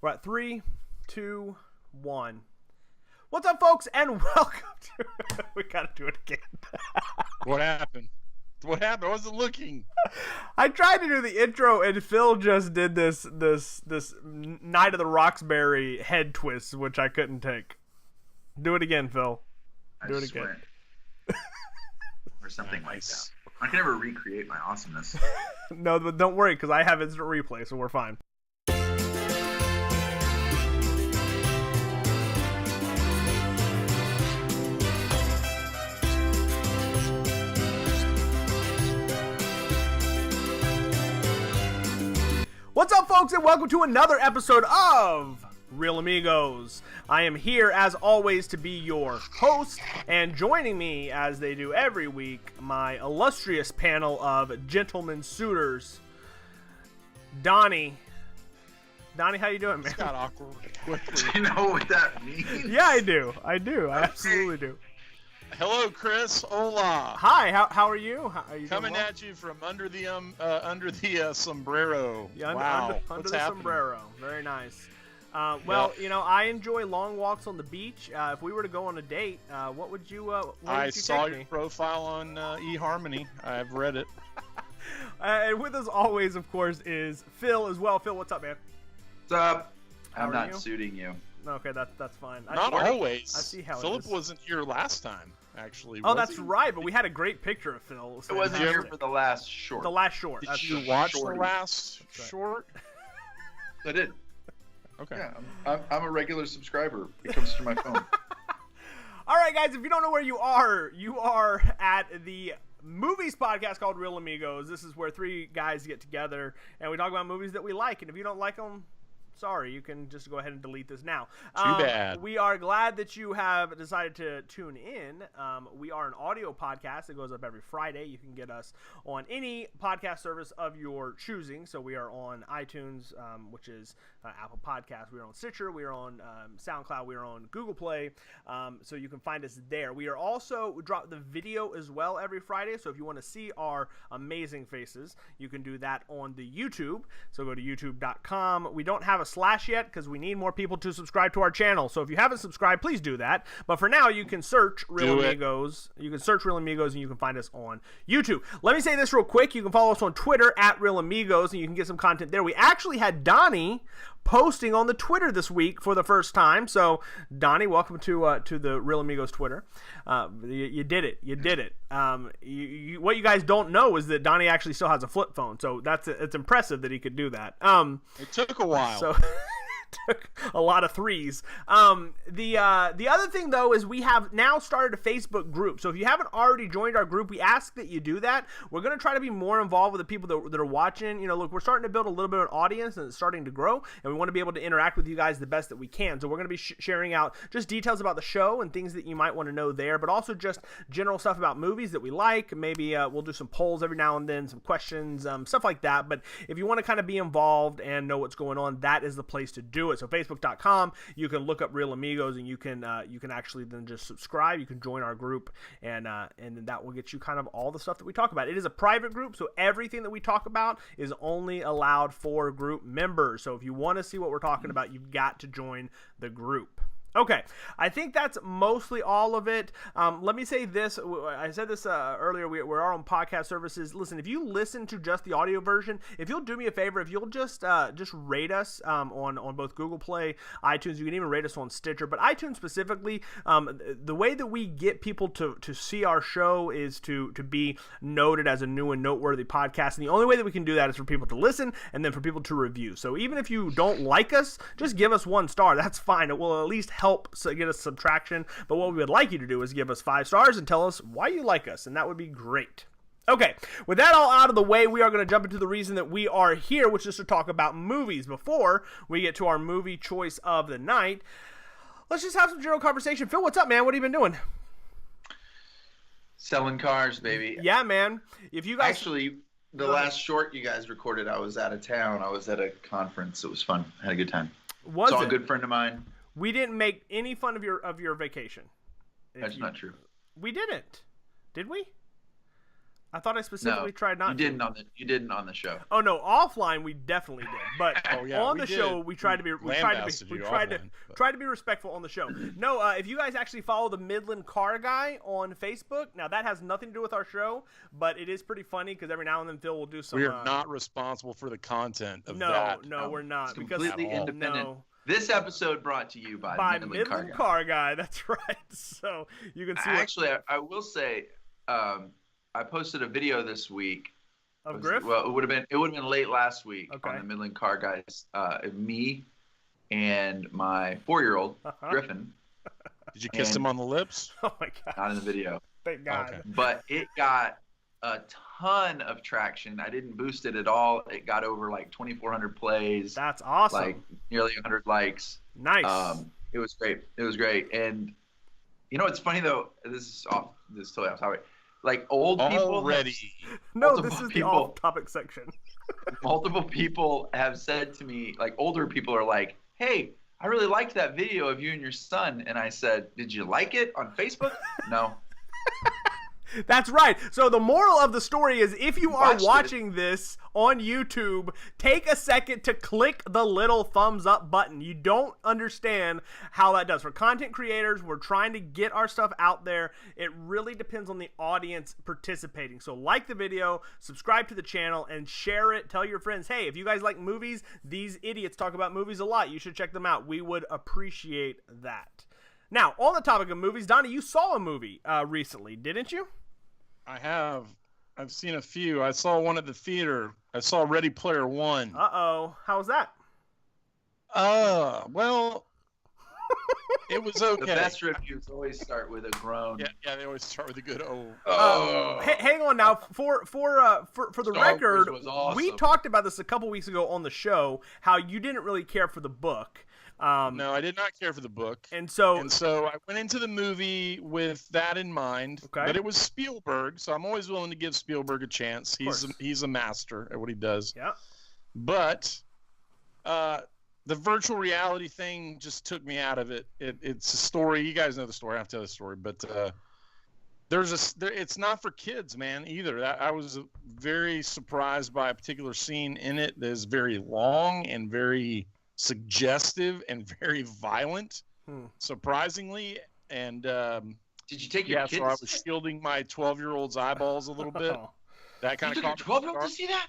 We're at 3, 2, 1. What's up, folks, and welcome to... We gotta do it again. What happened? What happened? I wasn't looking. I tried to do the intro, and Phil just did this Night of the Roxbury head twist, which I couldn't take. Do it again, Phil. Do it again. Or something like that. I can never recreate my awesomeness. No, but don't worry, because I have instant replay, so we're fine. What's up, folks, and welcome to another episode of Real Amigos. I am here, as always, to be your host, and joining me, as they do every week, my illustrious panel of gentlemen suitors. Donnie. Donnie, how you doing, man? It's got awkward quickly. Do you know what that means? Yeah, I do. I absolutely do. Hello, Chris. Hola. Hi, how are you? How are you Coming doing well? at you from under the sombrero. Yeah, wow. under What's the happening? sombrero. Very nice. Well, you know, I enjoy long walks on the beach. If we were to go on a date, what would you? I saw take your me? profile on eHarmony. I've read it. And with us always, of course, is Phil as well. Phil, what's up, man? What's up? How I'm are not you? suiting you. Okay, that's fine. Not always. I see how Philip it is. wasn't here last time, actually. Oh, was that's he? right. But we had a great picture of Phil. I wasn't here for the last short. The last short. Did That's you right. watch the shorty. last That's right. short? I did. Okay. Yeah, I'm a regular subscriber. It comes through my phone. All right, guys, if you don't know where you are at the movies podcast called Real Amigos. This is where three guys get together and we talk about movies that we like. And if you don't like them, sorry, you can just go ahead and delete this now. Too bad. We are glad that you have decided to tune in. We are an audio podcast that goes up every Friday. You can get us on any podcast service of your choosing. So we are on iTunes, which is Apple Podcasts. We are on Stitcher. We are on SoundCloud. We are on Google Play. So you can find us there. We drop the video as well every Friday. So if you want to see our amazing faces, you can do that on the YouTube. So go to youtube.com. We don't have a slash yet because we need more people to subscribe to our channel. So if you haven't subscribed, please do that. But for now, you can search Real Amigos. You can search Real Amigos and you can find us on YouTube. Let me say this real quick. You can follow us on Twitter at Real Amigos and you can get some content there. We actually had Donnie posting on the Twitter this week for the first time. So Donnie, welcome to the Real Amigos Twitter. You did it. You did it. What you guys don't know is that Donnie actually still has a flip phone. So it's impressive that he could do that. It took a while. So took a lot of threes. The other thing, though, is we have now started a Facebook group. So if you haven't already joined our group, we ask that you do that. We're going to try to be more involved with the people that are watching. You know, look, we're starting to build a little bit of an audience, and it's starting to grow, and we want to be able to interact with you guys the best that we can. So we're going to be sharing out just details about the show and things that you might want to know there, but also just general stuff about movies that we like. Maybe we'll do some polls every now and then, some questions, stuff like that. But if you want to kind of be involved and know what's going on, that is the place to do it. So Facebook.com, you can look up Real Amigos, and you can actually then just subscribe. You can join our group, and then that will get you kind of all the stuff that we talk about. It is a private group, so everything that we talk about is only allowed for group members. So if you want to see what we're talking about, you've got to join the group. Okay, I think that's mostly all of it. Let me say this. I said this earlier. We're on podcast services. Listen, if you listen to just the audio version, if you'll do me a favor, if you'll just rate us on both Google Play, iTunes, you can even rate us on Stitcher. But iTunes specifically, the way that we get people to see our show is to be noted as a new and noteworthy podcast. And the only way that we can do that is for people to listen and then for people to review. So even if you don't like us, just give us 1 star. That's fine. It will at least help get us subtraction, but what we would like you to do is give us 5 stars and tell us why you like us, and that would be great. Okay, with that all out of the way, we are going to jump into the reason that we are here, which is to talk about movies. Before we get to our movie choice of the night, let's just have some general conversation. Phil, what's up, man? What have you been doing? Selling cars, baby. Yeah, man. If you guys Actually, the last short you guys recorded, I was out of town. I was at a conference. It was fun. I had a good time. Saw a good friend of mine. We didn't make any fun of your vacation. That's not true. We didn't. Did we? I thought I specifically tried not to. You didn't on the show. Oh no, offline we definitely did, but on the show we tried to be respectful on the show. No, if you guys actually follow the Midland Car Guy on Facebook, now that has nothing to do with our show, but it is pretty funny because every now and then Phil will do some. We are not responsible for the content of that. No, we're not. It's completely independent. No. This episode brought to you by Midland Car Guy. That's right. So you can see. Actually, I will say. I posted a video this week. Of Griff? Well, it would have been late last week on the Midland Car Guys. Me and my 4-year-old Griffin. Did you kiss him on the lips? Oh my god! Not in the video. Thank God. Okay. But it got a ton of traction. I didn't boost it at all. It got over like 2,400 plays. That's awesome. Like nearly 100 likes. Nice. It was great. And you know what's funny though? This is totally off topic. Like old people already. No, this is the off-topic section. Multiple people have said to me, like older people are like, "Hey, I really liked that video of you and your son." And I said, "Did you like it on Facebook?" No. That's right. So the moral of the story is if you are watching this on YouTube, take a second to click the little thumbs up button. You don't understand how that does. For content creators, we're trying to get our stuff out there. It really depends on the audience participating. So like the video, subscribe to the channel, and share it. Tell your friends, hey, if you guys like movies, these idiots talk about movies a lot. You should check them out. We would appreciate that. Now, on the topic of movies, Donnie, you saw a movie recently, didn't you? I have. I've seen a few. I saw one at the theater. I saw Ready Player One. Uh-oh. How was that? Well, it was okay. The best reviews always start with a groan. Yeah, they always start with a good oh. Hang on now. For the record, awesome. We talked about this a couple weeks ago on the show, how you didn't really care for the book. No, I did not care for the book. And so I went into the movie with that in mind. Okay. But it was Spielberg, so I'm always willing to give Spielberg a chance. He's a master at what he does. Yeah. But the virtual reality thing just took me out of it. It's a story. You guys know the story. I have to tell the story. But it's not for kids, man, either. I was very surprised by a particular scene in it that is very long and very suggestive and very violent, surprisingly. And did you take your kids? So I was shielding my 12-year-old's eyeballs a little bit. That kind of. You took your 12-year-old to see that?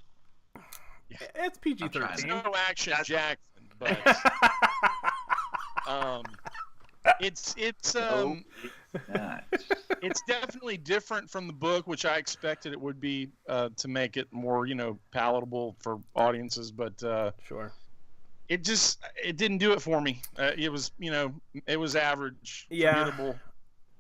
Yeah. It's PG-13. It's no Action Jackson, but it's definitely different from the book, which I expected it would be to make it more, palatable for audiences. But sure. It didn't do it for me. It was average. Yeah. Forgettable.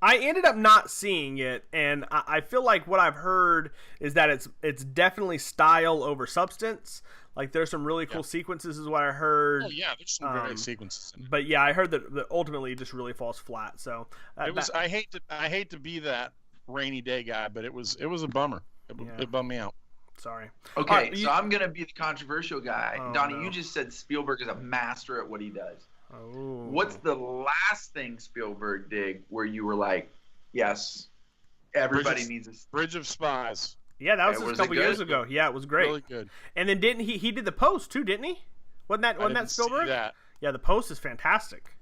I ended up not seeing it, and I feel like what I've heard is that it's definitely style over substance. Like there's some really cool sequences, is what I heard. Oh yeah, there's some great sequences. But yeah, I heard that ultimately it just really falls flat. So I hate to be that rainy day guy, but it was a bummer. It bummed me out. Sorry. Okay, so I'm gonna be the controversial guy. Donnie, you just said Spielberg is a master at what he does. Oh. What's the last thing Spielberg did where you were like, yes, everybody needs a Bridge of Spies? Yeah, that was just a couple years ago. Yeah, it was great. Really good. And then didn't he did the Post too, didn't he? Wasn't that Spielberg? See that. Yeah, the Post is fantastic.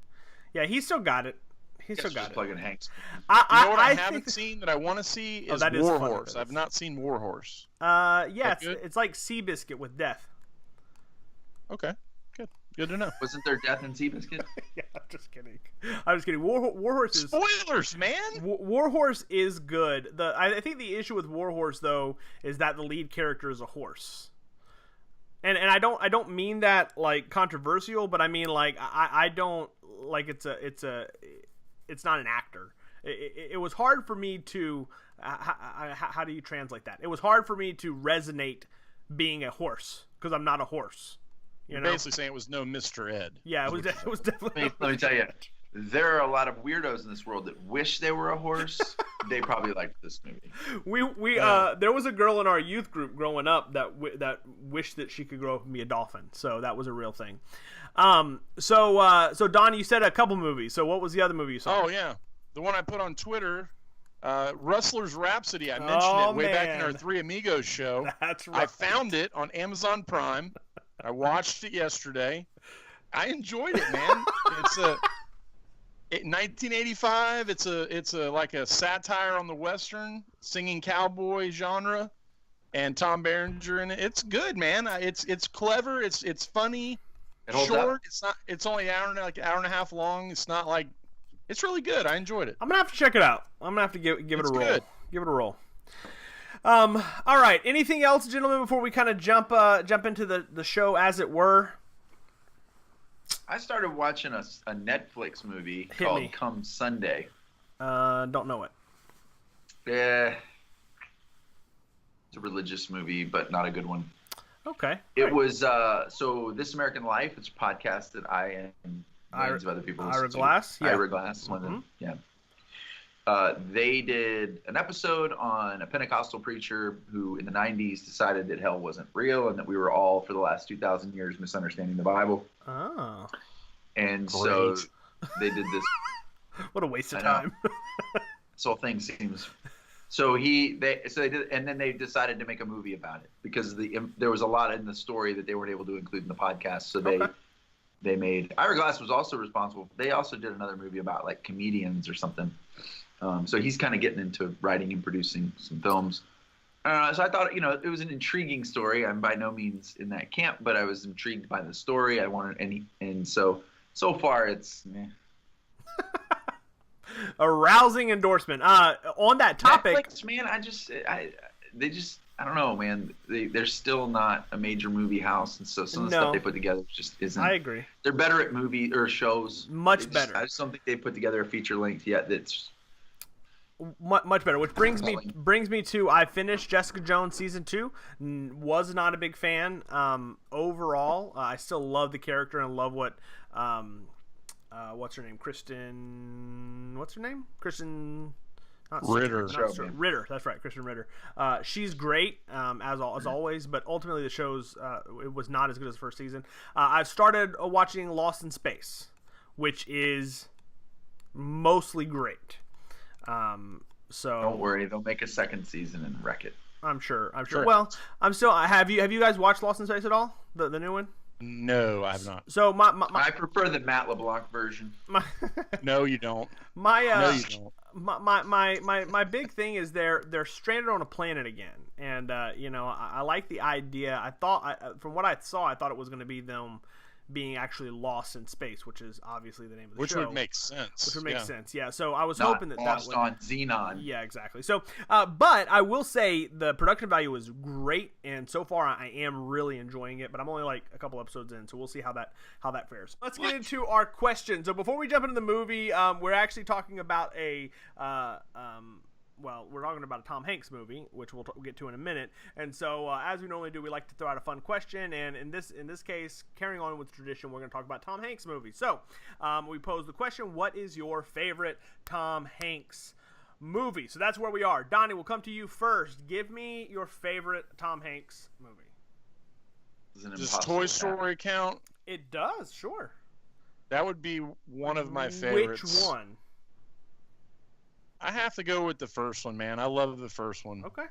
Yeah, he still got it. He's still got it. Plugging Hanks. What I haven't seen that I want to see is War Horse. I've not seen War Horse. Yeah, it's like Seabiscuit with death. Okay, good to know. Wasn't there death in Seabiscuit? Yeah, I'm just kidding. War Horse is spoilers, man. War Horse is good. I think the issue with War Horse though is that the lead character is a horse. And I don't mean that like controversial, but I mean like I don't like it's not an actor. It was hard for me to how do you translate that? It was hard for me to resonate being a horse because I'm not a horse. You're basically saying it was no Mr. Ed. Yeah, it was definitely. Let me tell you, there are a lot of weirdos in this world that wish they were a horse. They probably liked this movie. There was a girl in our youth group growing up that wished that she could grow up and be a dolphin. So that was a real thing. So Don, you said a couple movies. So what was the other movie you saw? Oh yeah, the one I put on Twitter Rustler's Rhapsody. I mentioned it way back in our Three Amigos show. That's right. I found it on Amazon Prime. I watched it yesterday. I enjoyed it, man. 1985. It's a like a satire on the Western singing cowboy genre, and Tom Berenger in it. It's good, man. It's clever. It's funny. It's short. It's only an hour and a half long. It's not like. It's really good. I enjoyed it. I'm gonna have to check it out. I'm gonna have to give it a roll. Good. Give it a roll. All right. Anything else, gentlemen, before we kind of jump into the show, as it were? I started watching a Netflix movie called Come Sunday. Don't know it. Yeah. It's a religious movie, but not a good one. Okay. It was so This American Life. It's a podcast that I and millions of other people listen to. Ira Glass. One of them. Yeah. They did an episode on a Pentecostal preacher who in the 90s decided that hell wasn't real and that we were all, for the last 2,000 years, misunderstanding the Bible. Oh. And so they did this. What a waste of time. This whole thing seems... So they did, and then they decided to make a movie about it because there was a lot in the story that they weren't able to include in the podcast. So they made... Ira Glass was also responsible. They also did another movie about like comedians or something. So he's kind of getting into writing and producing some films. So I thought, it was an intriguing story. I'm by no means in that camp, but I was intrigued by the story. I wanted and so far it's meh. A rousing endorsement. On that topic, Netflix, man, I don't know, man. They're still not a major movie house, and so some of the stuff they put together just isn't. I agree. They're better at movie or shows. Much better. I just don't think they put together a feature length yet. That's much better. Which brings me to I finished Jessica Jones season 2. Was not a big fan. Overall, I still love the character and love what. What's her name? Kristen. What's her name? Kristen. Ritter. Ritter. That's right, Kristen Ritter. She's great as always, but ultimately the show's it was not as good as the first season. I've started watching Lost in Space, which is mostly great. So don't worry, they'll make a second season and wreck it. I'm sure. Well, I'm still. Have you guys watched Lost in Space at all? The new one? No, I have not. So I prefer the Matt LeBlanc version. No, you don't. No, you don't. My big thing is they're stranded on a planet again, and I like the idea. I thought from what I saw, I thought it was going to be them being actually lost in space, which is obviously the name of the show. Which would make sense. Yeah. So I was not hoping that lost would on Xenon. Yeah, exactly. So, but I will say the production value is great, and so far I am really enjoying it. But I'm only like a couple episodes in, so we'll see how that fares. Let's get into our questions. So before we jump into the movie, we're actually talking about we're talking about a Tom Hanks movie, which we'll get to in a minute. And so, as we normally do, we like to throw out a fun question. And in this case, carrying on with tradition, we're going to talk about Tom Hanks movies. So, we pose the question: what is your favorite Tom Hanks movie? So that's where we are. Donnie, we'll come to you first. Give me your favorite Tom Hanks movie. Does Toy Story count? It does, sure. That would be one of my favorites. Which one? I have to go with the first one, man. I love the first one. Okay.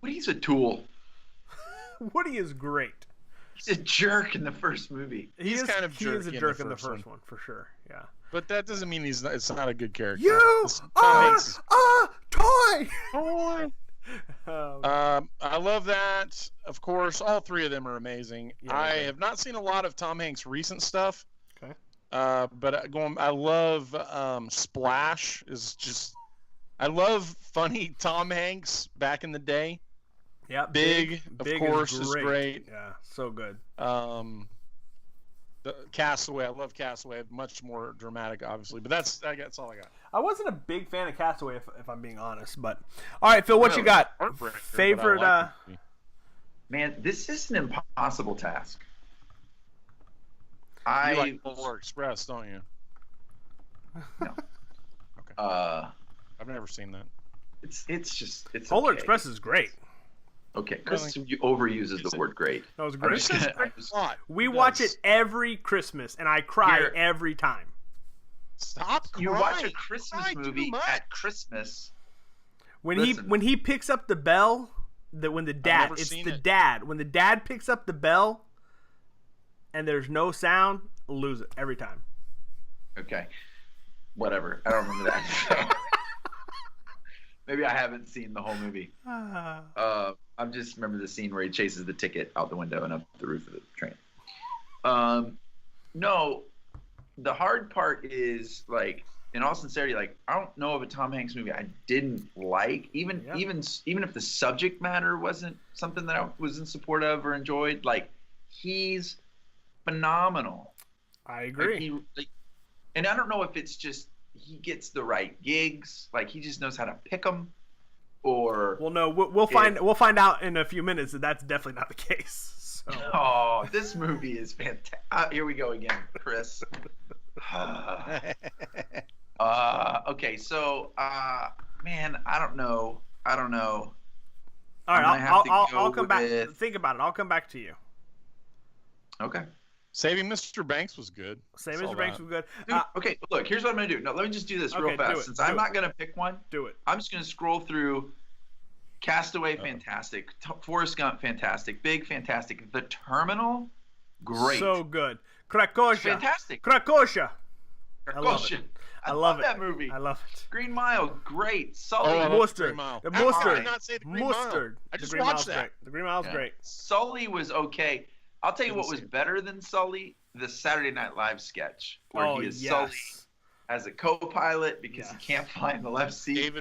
Woody's a tool. Woody is great. He's a jerk in the first movie. He is a jerk in the first one, for sure. Yeah. But that doesn't mean it's not a good character. You are a toy. I love that. Of course, all three of them are amazing. Yeah, I have not seen a lot of Tom Hanks' recent stuff. Okay. But I love Splash. I love funny Tom Hanks back in the day. Yeah, Big of course, is great. Yeah, so good. The Castaway, I love Castaway. Much more dramatic, obviously, but that's all I got. I wasn't a big fan of Castaway, if I'm being honest. But all right, Phil, what you got? Favorite? Man, this is an impossible task. You like Polar Express, don't you? No. Okay. I've never seen that. It's Polar Express is great. Okay, Chris overuses the word great. That was great. We watch watch it every Christmas, and I cry every time. Stop crying. You watch a Christmas movie at Christmas when he picks up the bell, when the dad picks up the bell, and there's no sound, lose it every time. Okay, whatever. I don't remember that. Maybe I haven't seen the whole movie. I just remember the scene where he chases the ticket out the window and up the roof of the train. No, the hard part is, like, in all sincerity, like, I don't know of a Tom Hanks movie I didn't like, even if the subject matter wasn't something that I was in support of or enjoyed. Like, he's phenomenal. I agree. And I don't know if it's just he gets the right gigs, like he just knows how to pick them, or we'll find out in a few minutes that that's definitely not the case. So. Oh, this movie is fantastic. Here we go again, Chris. Okay, so man, I don't know. All right, I'll come back. Think about it. I'll come back to you. Okay. Saving Mr. Banks was good. Saving Mr. Banks was good. Dude, okay, look, here's what I'm going to do. No, let me just do this real fast. Since I'm not going to pick one, do it. I'm just going to scroll through Castaway, fantastic. Forrest Gump, fantastic. Big, fantastic. The Terminal, great. So good. Krakosha. Fantastic. Krakosha. I love that movie. I love it. Green Mile, great. Sully. Mustard. The Mustard. I just watched that. The Green Mile's great. Sully was okay. I'll tell you what was better than Sully, the Saturday Night Live sketch where he is Sully as a co-pilot because he can't fly in the left seat.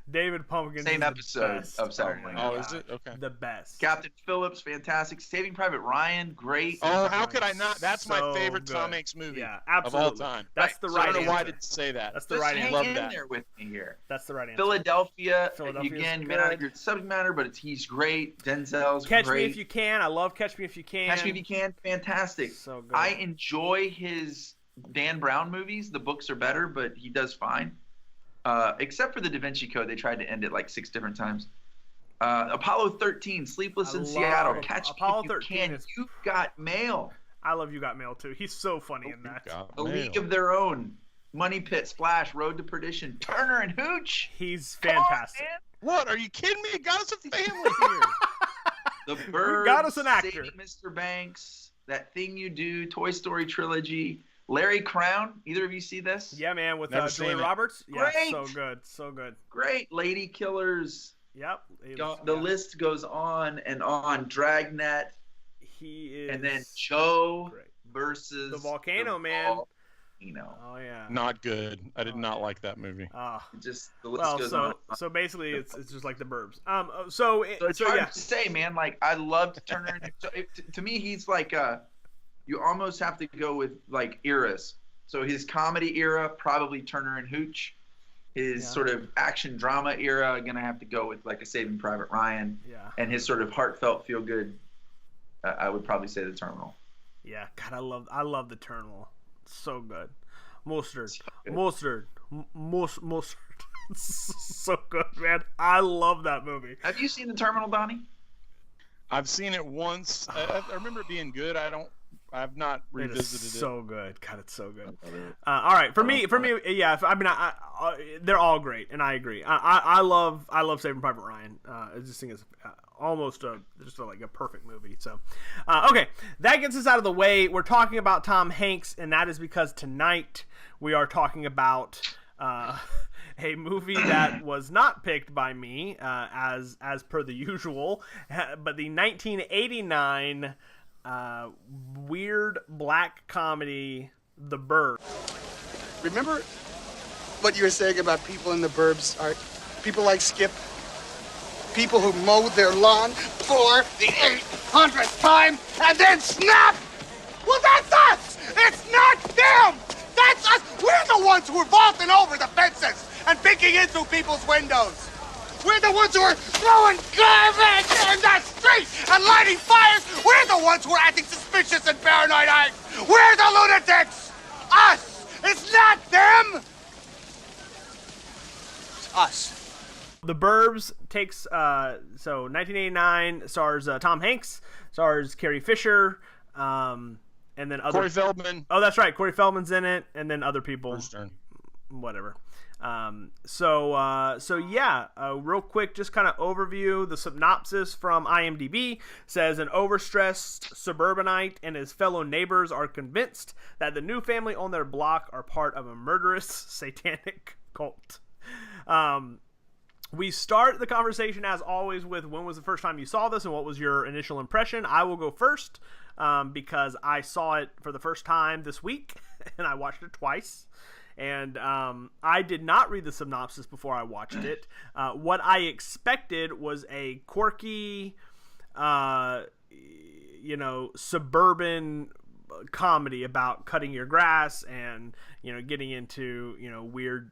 David Pumpkins. Same episode of Saturday Night Live. Oh, is it? Okay. The best. Captain Phillips, fantastic. Saving Private Ryan, great. Oh, how could I not? That's my favorite Tom Hanks movie of all time. That's the right answer. I don't know why I didn't say that. That's the right answer. Hang in there with me here. That's the right answer. Philadelphia, again, you may not agree with the subject matter, but he's great. Denzel's great. Catch Me If You Can. I love Catch Me If You Can. Catch Me If You Can, fantastic. So good. I enjoy his Dan Brown movies. The books are better, but he does fine. Except for the Da Vinci Code, they tried to end it like 6 different times. Apollo 13, Sleepless in Seattle, Catch Me If You Can, You've Got Mail. I love You Got Mail too. He's so funny in that. A League of Their Own, Money Pit, Splash, Road to Perdition, Turner and Hooch. He's fantastic. What? Are you kidding me? Got us a family here. The Burbs, got us an actor. Saving Mr. Banks, That Thing You Do, Toy Story Trilogy. Larry Crown, either of you see this? Yeah, man, with Julia Roberts. Great. Yeah, so good. Great. Lady Killers. Yep. The list goes on and on. Dragnet. He is. And then Joe versus the Volcano Man. Oh yeah. Not good. I did not like that movie. Just the list goes on. So basically, it's just like the Burbs. So it's hard to say, man. Like, I loved Turner. To me, he's like you almost have to go with like eras. So his comedy era, probably Turner and Hooch. His sort of action drama era, gonna have to go with like a Saving Private Ryan. Yeah. And his sort of heartfelt, feel good, I would probably say The Terminal. Yeah, God, I love The Terminal. So good. Mustard. So good, man. I love that movie. Have you seen The Terminal, Donnie? I've seen it once. I remember it being good. I've not revisited it. So good. God, it's so good. All right, for me, yeah. I mean, they're all great, and I agree. I love Saving Private Ryan. I just think it's almost like a perfect movie. So, okay, that gets us out of the way. We're talking about Tom Hanks, and that is because tonight we are talking about a movie that was not picked by me, as per the usual, but the 1989. Weird black comedy, The Burbs. Remember what you were saying about people in the Burbs are people like Skip? People who mowed their lawn for the 800th time and then snap! Well, that's us! It's not them! That's us! We're the ones who are vaulting over the fences and peeking in through people's windows! We're the ones who are throwing garbage in the street and lighting fires. We're the ones who are acting suspicious and paranoid. We're the lunatics. Us. It's not them. It's us. The Burbs takes, 1989, stars Tom Hanks, stars Carrie Fisher, and then other... Corey Feldman. Oh, that's right. Corey Feldman's in it, and then other people. Bruce Dern. whatever. So yeah, real quick, just kind of overview. The synopsis from IMDb says an overstressed suburbanite and his fellow neighbors are convinced that the new family on their block are part of a murderous satanic cult. We start the conversation as always with when was the first time you saw this and what was your initial impression. I will go first because I saw it for the first time this week and I watched it twice. And I did not read the synopsis before I watched it. What I expected was a quirky, suburban comedy about cutting your grass and, getting into, weird,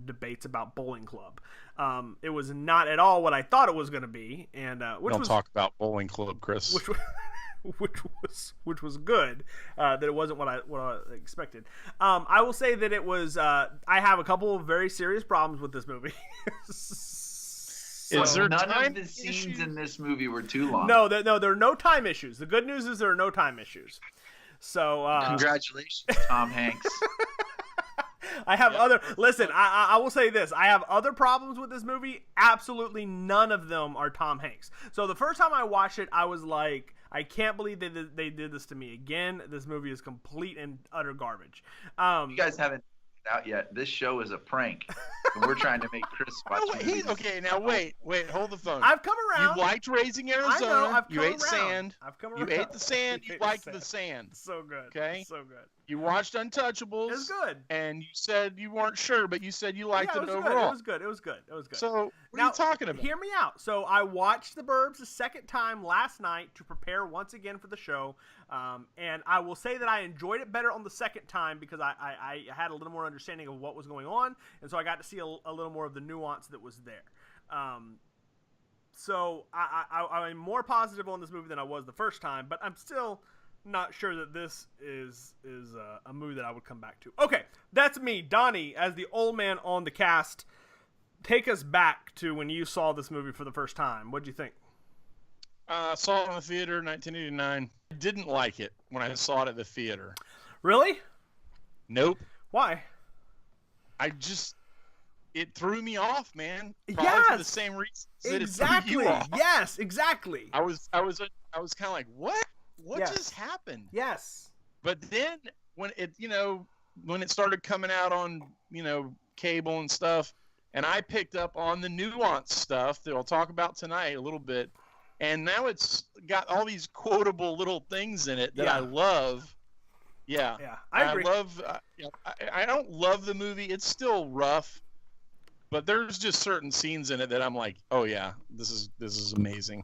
debates about bowling club. It was not at all what I thought it was going to be. And Don't talk about bowling club, Chris. Which was good. That it wasn't what I expected. I will say that it was. I have a couple of very serious problems with this movie. Is there none of the scenes in this movie were too long? No, there are no time issues. The good news is there are no time issues. So congratulations, Tom Hanks. I have other. Listen, I will say this. I have other problems with this movie. Absolutely none of them are Tom Hanks. So the first time I watched it, I was like, I can't believe they did this to me again. This movie is complete and utter garbage. You guys haven't out yet. This show is a prank. And we're trying to make Chris watch movies. Okay, now wait, hold the phone. I've come around. You liked Raising Arizona. I know, I've come you ate around. sand. I've come you around. ate the sand. You liked the sand. So good. Okay? So good. You watched Untouchables. It was good. And you said you weren't sure, but you said you liked it overall. Good. It was good. It was good. So, what are you talking about? Hear me out. So, I watched The Burbs a second time last night to prepare once again for the show. And I will say that I enjoyed it better on the second time because I had a little more understanding of what was going on. And so, I got to see a little more of the nuance that was there. So, I'm more positive on this movie than I was the first time, but I'm still not sure that this is a movie that I would come back to. Okay, that's me, Donnie, as the old man on the cast. Take us back to when you saw this movie for the first time. What'd you think? Saw it in the theater in 1989. I didn't like it when I saw it at the theater. Really? Nope. Why? It threw me off, man. Yes. For the same reasons that exactly. It threw you off. Yes, exactly. I was kind of like, what? What just happened? Yes. But then when it started coming out on, cable and stuff, and I picked up on the nuance stuff that I'll talk about tonight a little bit, and now it's got all these quotable little things in it that I love. Yeah. Yeah, I agree. I don't love the movie. It's still rough, but there's just certain scenes in it that I'm like, oh yeah, this is amazing.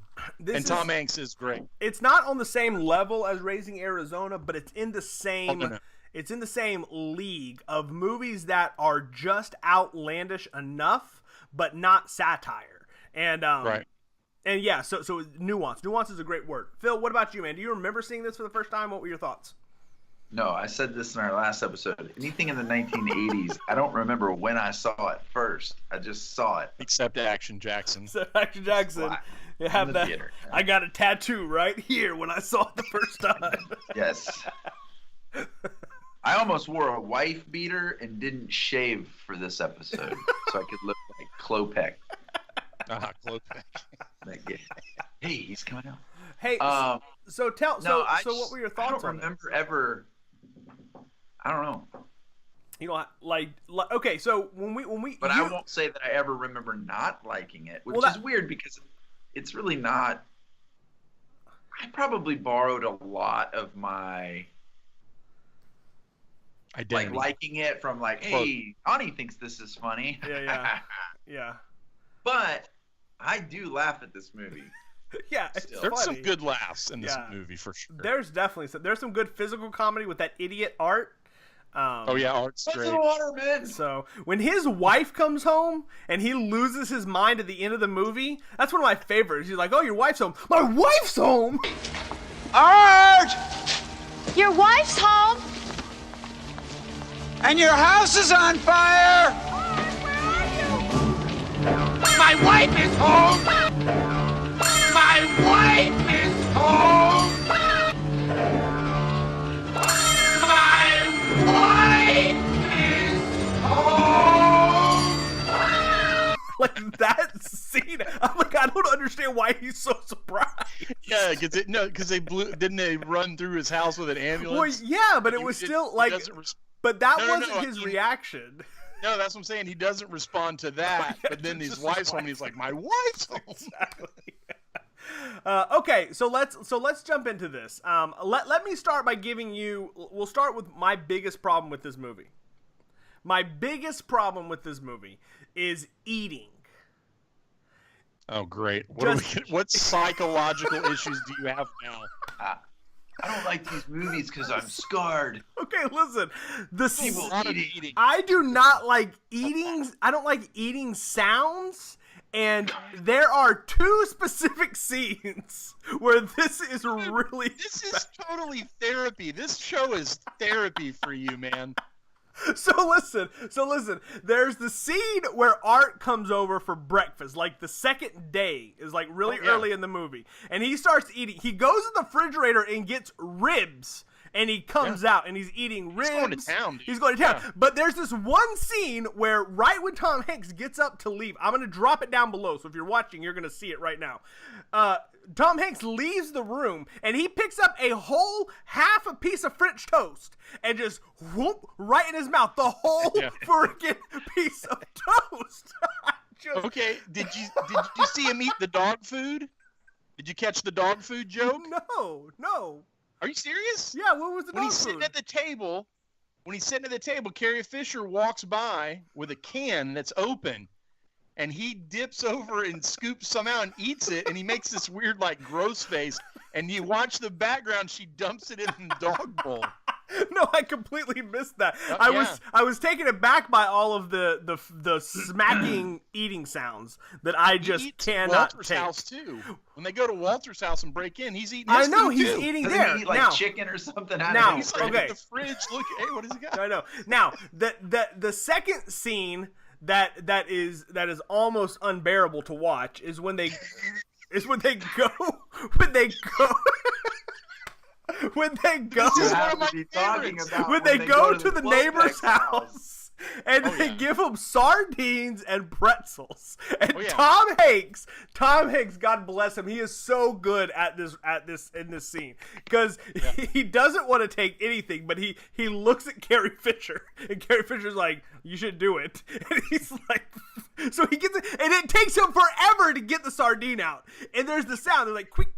Tom Hanks is great. It's not on the same level as Raising Arizona, but it's in the same. Oh, no. It's in the same league of movies that are just outlandish enough, but not satire. And right. And yeah, so nuance. Nuance is a great word. Phil, what about you, man? Do you remember seeing this for the first time? What were your thoughts? No, I said this in our last episode. Anything in the 1980s, I don't remember when I saw it first. I just saw it. Except Action Jackson. Action Jackson. You have that. Theater. I got a tattoo right here when I saw it the first time. Yes. I almost wore a wife beater and didn't shave for this episode, so I could look like Klopek. Klopek. Hey, he's coming out. Hey, so what were your thoughts on it? I don't remember ever. I don't know. You know, like okay, so when we. But I won't say that I ever remember not liking it, which is weird because it's really not. I probably borrowed a lot of my. Identity. Like liking it from hey, Ani thinks this is funny. Yeah. But I do laugh at this movie. Yeah, there's funny. Some good laughs in this movie for sure. There's definitely there's some good physical comedy with that idiot Art. Art's great. Waterman. So when his wife comes home and he loses his mind at the end of the movie, that's one of my favorites. He's like, "Oh, your wife's home." My wife's home. Art! Your wife's home. And your house is on fire! My wife is home! My wife is home! My wife is home! don't understand why he's so surprised. Yeah, because didn't they run through his house with an ambulance? Well, yeah, but it was still like, but that wasn't his reaction. No, that's what I'm saying. He doesn't respond to that, but then his wife's home, and he's like, "My wife's home." Exactly. Okay, so let's jump into this. Let me start by giving you. We'll start with my biggest problem with this movie. My biggest problem with this movie is eating. Oh, great! What psychological issues do you have now? I don't like these movies because I'm scarred. Okay, listen. Eating. I do not like eating. I don't like eating sounds. And there are 2 specific scenes where this is really. This is totally therapy. This show is therapy for you, man. So listen. There's the scene where Art comes over for breakfast, like the second day is like really early in the movie, and he starts eating. He goes in the refrigerator and gets ribs, and he comes out and he's eating ribs. He's going to town. Dude. He's going to town. Yeah. But there's this one scene where right when Tom Hanks gets up to leave, I'm going to drop it down below, so if you're watching, you're going to see it right now. Tom Hanks leaves the room, and he picks up a whole half a piece of French toast and just whoop right in his mouth, the whole freaking piece of toast. Okay, did you see him eat the dog food? Did you catch the dog food joke? No. Are you serious? Yeah, what was the dog food? When he's sitting at the table, Carrie Fisher walks by with a can that's open. And he dips over and scoops some out and eats it, and he makes this weird, like, gross face. And you watch the background; she dumps it in the dog bowl. No, I completely missed that. I was taken aback by all of the smacking eating sounds that I just cannot Walter's take. house too. When they go to Walter's house and break in, he's eating. I know he's too. eating Doesn't there he eat, like now. Chicken or something. Now, He's like okay. at the fridge. Look, hey, what does he got? I know. Now, the second scene that is almost unbearable to watch is when they go. When they go to the neighbor's house and they give him sardines and pretzels. And Tom Hanks, God bless him, he is so good at this in this scene because he doesn't want to take anything, but he looks at Carrie Fisher and Carrie Fisher's like, "You should do it," and he's like, so he gets it, and it takes him forever to get the sardine out. And there's the sound, they're like, quick,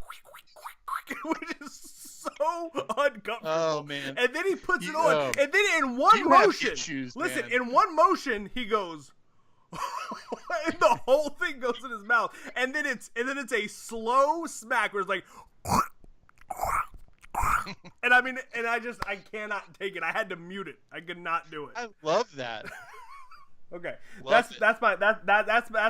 which is so uncomfortable. Oh man! And then he puts it on, and then in one motion, man. In one motion he goes, and the whole thing goes in his mouth, and then it's a slow smack where it's like, and I cannot take it. I had to mute it. I could not do it. I love that. Okay, that's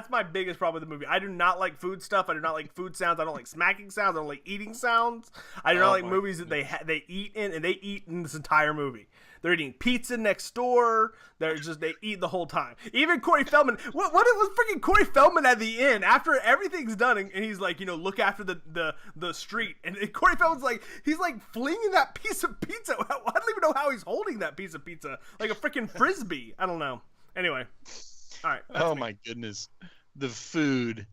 my biggest problem with the movie. I do not like food stuff. I do not like food sounds. I don't like smacking sounds. I don't like eating sounds. I do not like movies that they eat in, and they eat in this entire movie. They're eating pizza next door. They eat the whole time. Even Corey Feldman. What was freaking Corey Feldman at the end after everything's done, and he's like, look after the street, and Corey Feldman's like, he's like flinging that piece of pizza. I don't even know how he's holding that piece of pizza like a freaking frisbee. I don't know. Anyway, all right. Oh my goodness, the food.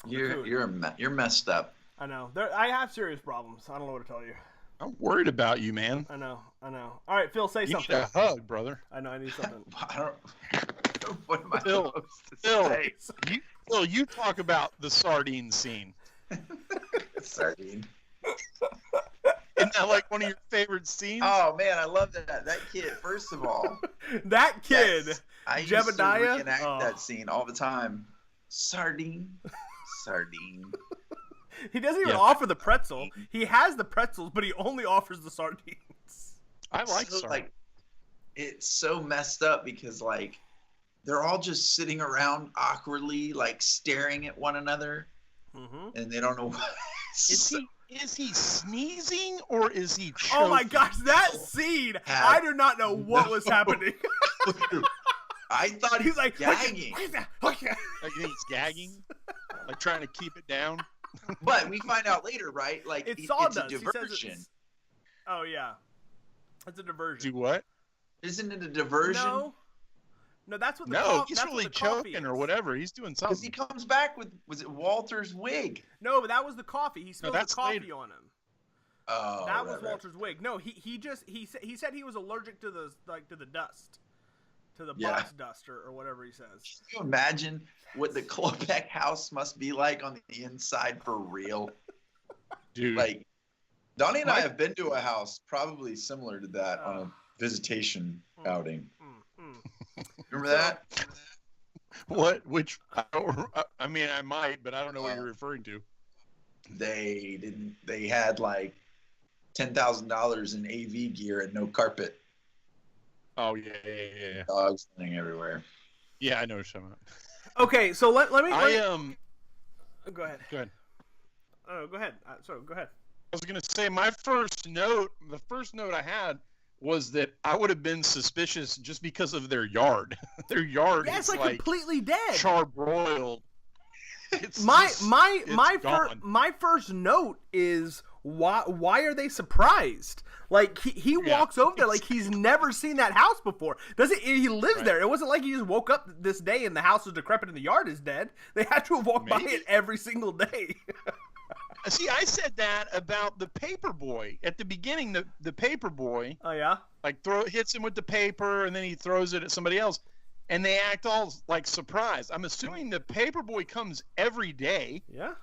You're messed up. I know. I have serious problems. I don't know what to tell you. I'm worried about you, man. I know. All right, Phil, say something. You need a hug, brother. I know. I need something. What am I supposed to say? Phil, you talk about the sardine scene. Sardine. Isn't that like one of your favorite scenes? Oh man, I love that. That kid, first of all. That kid. I used Jebediah? to reenact that scene all the time. Sardine. He doesn't even offer the pretzel. He has the pretzels, but he only offers the sardines. I like sardines. Like, it's so messed up because like they're all just sitting around awkwardly, like staring at one another, and they don't know what. Is he sneezing or is he choking? Oh my gosh, that scene! I do not know what was happening. I thought he was like gagging. Like he's gagging, like trying to keep it down. But we find out later, right? Like it's a diversion. Oh yeah, it's a diversion. Do what? Isn't it a diversion? No, that's what the No, he's that's really what the coffee choking is. or whatever. He's doing Because something. he comes back with, was it Walter's wig? No, but that was the coffee. He spilled the that's coffee later. on him. Oh, That was right. Walter's wig. No, he said he was allergic to the dust, to the Yeah. box dust or whatever he says. Can you imagine what the Klopek house must be like on the inside for real? Dude. Like, Donnie and I have been to a house probably similar to that on a visitation outing. Remember that? What? Which? I mean, I might, but I don't know what you're referring to. They didn't. They had like $10,000 in AV gear and no carpet. Oh yeah. Dogs running everywhere. Yeah, I know what you're talking Okay, so let me. about. Go ahead. Go ahead. Oh, go ahead. Go ahead. I was gonna say the first note I had was that I would have been suspicious just because of their yard. Their yard Yeah, is it's like completely dead. charbroiled. It's My gone. my first note is why are they surprised? Like he walks over there like he's never seen that house before. He lives there. It wasn't like he just woke up this day and the house is decrepit and the yard is dead. They had to have walked by it every single day. See, I said that about the paper boy at the beginning. The paper boy, Oh yeah. like hits him with the paper and then he throws it at somebody else, and they act all like surprised. I'm assuming the paper boy comes every day. Yeah.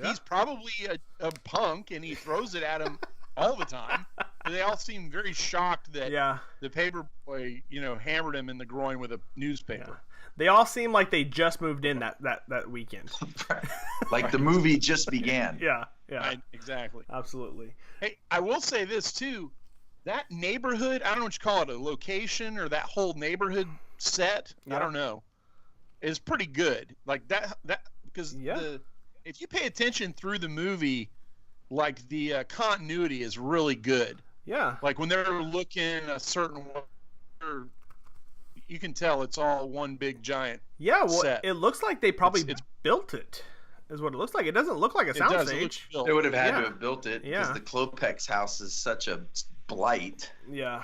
He's probably a punk and he throws it at him all the time. But they all seem very shocked that the paper boy, hammered him in the groin with a newspaper. Yeah. They all seem like they just moved in that weekend. Like the movie just began. Yeah. Exactly. Absolutely. Hey, I will say this too. That neighborhood, I don't know what you call it, a location or that whole neighborhood set, I don't know, is pretty good. Like that because if you pay attention through the movie, like the continuity is really good. Yeah. Like when they're looking a certain way, you can tell it's all one big giant. Yeah, well, set. it looks like they probably built it. Is what it looks like. It doesn't look like a soundstage. They would have had to have built it because the Klopek's house is such a blight. Yeah.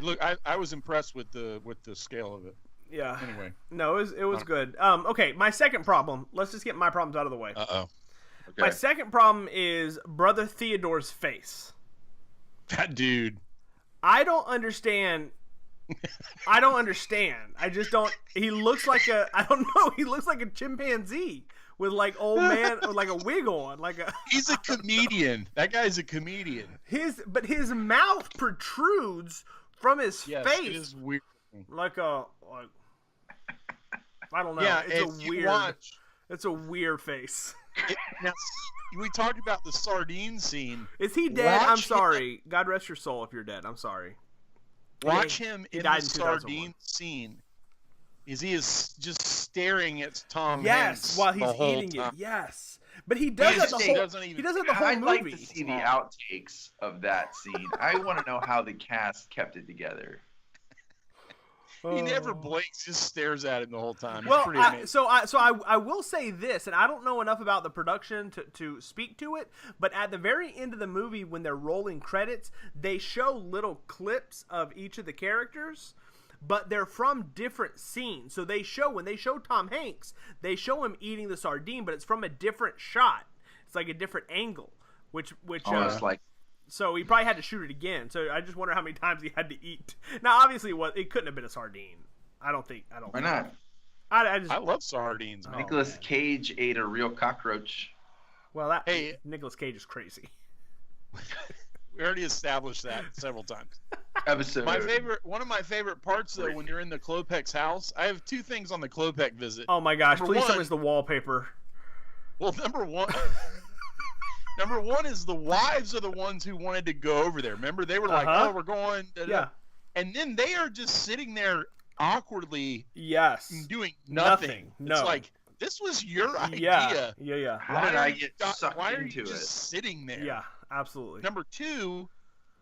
Look, I was impressed with the scale of it. Yeah. Anyway. No, it was good. Okay, my second problem. Let's just get my problems out of the way. Okay. My second problem is Brother Theodore's face. That dude. I don't understand. I just don't. He looks like I don't know. He looks like a chimpanzee with like old man, with like a wig on, He's a comedian. That guy's a comedian. His mouth protrudes from his face. It is weird. I don't know. Yeah, It's a weird face. Now, we talked about the sardine scene. Is he dead? I'm sorry. God rest your soul if you're dead. I'm sorry. Watch him in the sardine scene. He is just staring at Tom Hanks while he's eating it. Yes. But he does that the whole I'd movie. like to see the outtakes of that scene. I want to know how the cast kept it together. He never blinks, just stares at him the whole time. Well, it's pretty amazing. I will say this, and I don't know enough about the production to speak to it, but at the very end of the movie, when they're rolling credits, they show little clips of each of the characters, but they're from different scenes. So when they show Tom Hanks, they show him eating the sardine, but it's from a different shot. It's like a different angle, which so he probably had to shoot it again. So I just wonder how many times he had to eat. Now, obviously, it couldn't have been a sardine. Why not? I love sardines, man. Nicolas Cage ate a real cockroach. Well, Nicolas Cage is crazy. We already established that several times. One of my favorite parts, though, when you're in the Klopek's house, I have two things on the Klopek visit. Oh my gosh! Please tell me it's the wallpaper. Well, number one is the wives are the ones who wanted to go over there. Remember, they were like, "Oh, we're going." Yeah. And then they are just sitting there awkwardly. Yes. Doing nothing. No. It's like, this was your idea. Yeah. How did I get sucked why are into you just sitting there? Yeah, absolutely. Number two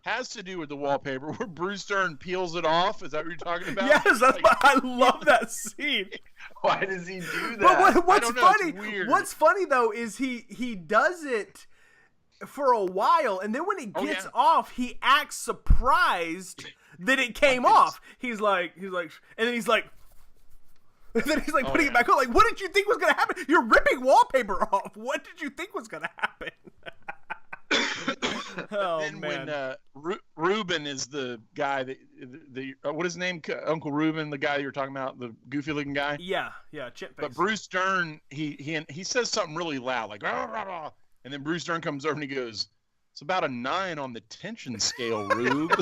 has to do with the wallpaper where Bruce Dern peels it off. Is that what you're talking about? Yes, that's why I love that scene. Why does he do that? But what's funny? What's funny though is he does it for a while, and then when it gets off, he acts surprised then it came off. He's like, and then he's like, putting it back on. Like, what did you think was gonna happen? You're ripping wallpaper off. What did you think was gonna happen? Oh, then man. when Reuben is the guy that what is his name? Uncle Reuben, the guy you were talking about, the goofy looking guy. Yeah, chip face. But Bruce Dern, he says something really loud, like rah, rah, rah. And then Bruce Dern comes over and he goes, "It's about a 9 on the tension scale, Rube."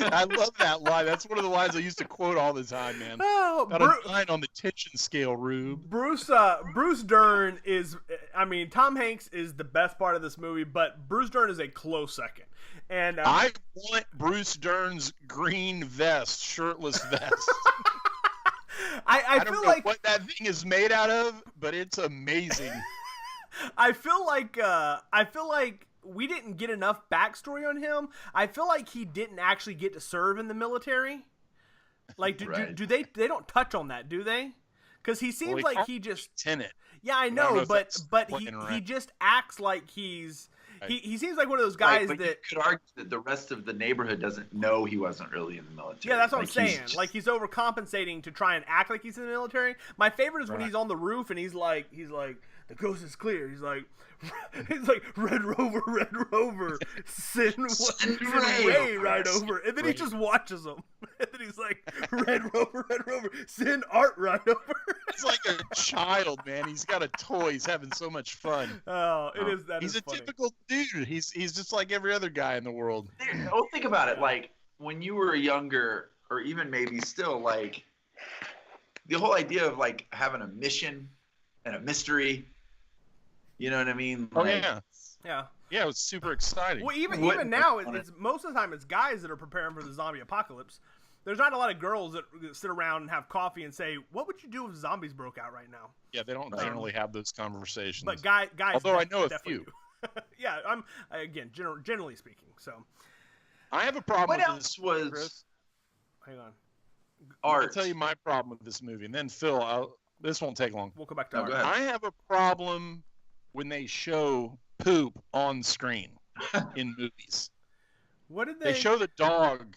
I love that line. That's one of the lines I used to quote all the time, man. Oh, about a 9 on the tension scale, Rube. Bruce Dern is, I mean, Tom Hanks is the best part of this movie, but Bruce Dern is a close second. And I want Bruce Dern's green vest, shirtless vest. I don't feel know like what that thing is made out of, but it's amazing. I feel like we didn't get enough backstory on him. I feel like he didn't actually get to serve in the military. Like, do they don't touch on that, do they? Because he seems like he just lieutenant. Yeah, I know, but he right. just acts like he's Right. he seems like one of those guys but that you could argue that the rest of the neighborhood doesn't know he wasn't really in the military. yeah, that's what I'm Like, saying. just- Like he's overcompensating to try and act like he's in the military. My favorite is when he's on the roof and he's like, the coast is clear. He's like, Red Rover, send Ray right over, and then he just watches them, and then he's like, Red Rover, send Art right over. He's like a child, man. He's got a toy. He's having so much fun. Oh, it is. That He's is a funny. typical dude. He's just like every other guy in the world. Well, think about it. Like when you were younger, or even maybe still, like the whole idea of like having a mission and a mystery. You know what I mean? Oh Like, Yeah. Yeah, it was super exciting. Well, even now, it's most of the time it's guys that are preparing for the zombie apocalypse. There's not a lot of girls that sit around and have coffee and say, "What would you do if zombies broke out right now?" Yeah, they don't generally have those conversations. But guys, although I know a definitely few. do. Yeah, I'm again generally speaking. So I have a problem What with else this, was Chris. hang on, art? I'll tell you my problem with this movie, and then Phil, this won't take long. we'll come back to No, art. go ahead. I have a problem when they show poop on screen in movies. What did They show the dog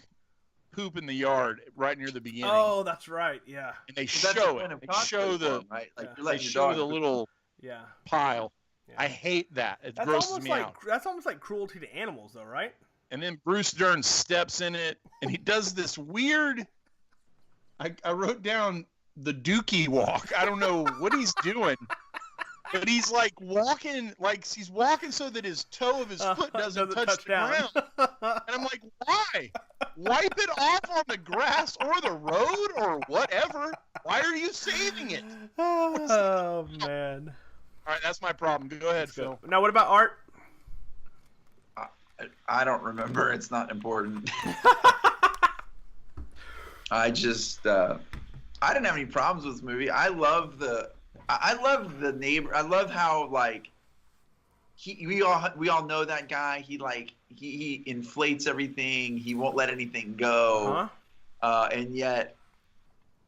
poop in the yard right near the beginning. Oh, that's right. Yeah. And they That's show kind it. of They show the form, right? Like yeah. you're they letting your show dog the poop. little Yeah. pile. Yeah. I hate that. It That's grosses almost me like out. that's almost like cruelty to animals, though, right? And then Bruce Dern steps in it, and he does this weird. I wrote down the Dookie walk. I don't know what he's doing, but he's like walking so that his toe of his foot doesn't touch the ground. And I'm like, why? Wipe it off on the grass or the road or whatever. Why are you saving it? Oh man. All right, that's my problem. Go ahead, Phil. Now, what about art? I don't remember. It's not important. I just I didn't have any problems with this movie. I love the neighbor. I love how like we all know that guy. He inflates everything. He won't let anything go. And yet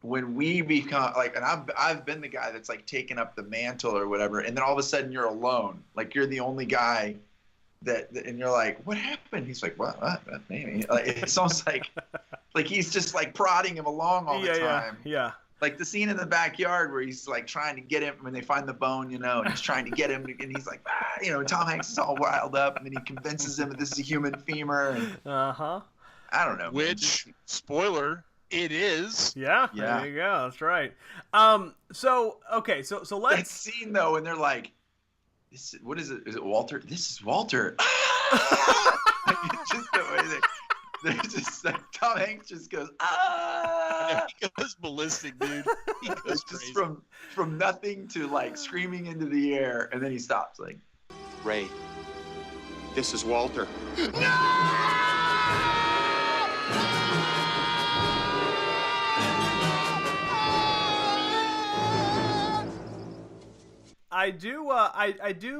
when we become like, and I've been the guy that's like taken up the mantle or whatever, and then all of a sudden you're alone. Like you're the only guy that and you're like, what happened? He's like, well, maybe. Like, it's almost like he's just like prodding him along all the time. Yeah. Like the scene in the backyard where he's like trying to get him when they find the bone, and he's trying to get him, and he's like, Tom Hanks is all riled up, and then he convinces him that this is a human femur. And, I don't know. Which, spoiler, it is. Yeah. Yeah. There you go. That's right. So let's. That scene though, and they're like, what is it? Is it Walter? This is Walter. Just the way they're just like, Tom Hanks just goes, ah. He goes ballistic, dude. He goes It's just crazy. from nothing to like screaming into the air, and then he stops. Like, Ray, this is Walter. I do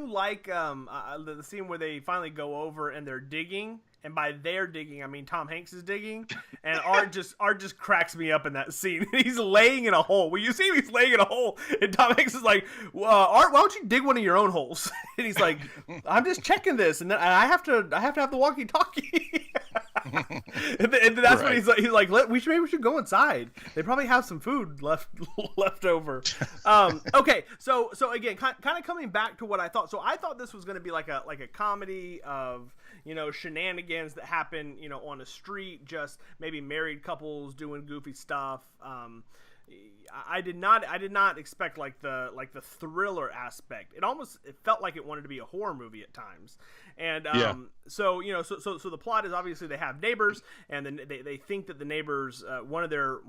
like the scene where they finally go over and they're digging, and by they're digging I mean Tom Hanks is digging, and Art just cracks me up in that scene. He's laying in a hole. Well, you see him, he's laying in a hole, and Tom Hanks is like, Art, why don't you dig one of your own holes? And he's like, I'm just checking this, and then I have to have the walkie-talkie. and that's what he's like. Maybe we should go inside. They probably have some food left over. Okay, so again, kind of coming back to what I thought. So I thought this was going to be like a comedy of shenanigans that happen on a street, just maybe married couples doing goofy stuff. I did not expect like the thriller aspect. It felt like it wanted to be a horror movie at times. And so the plot is obviously they have neighbors, and then they think that the neighbors, one of their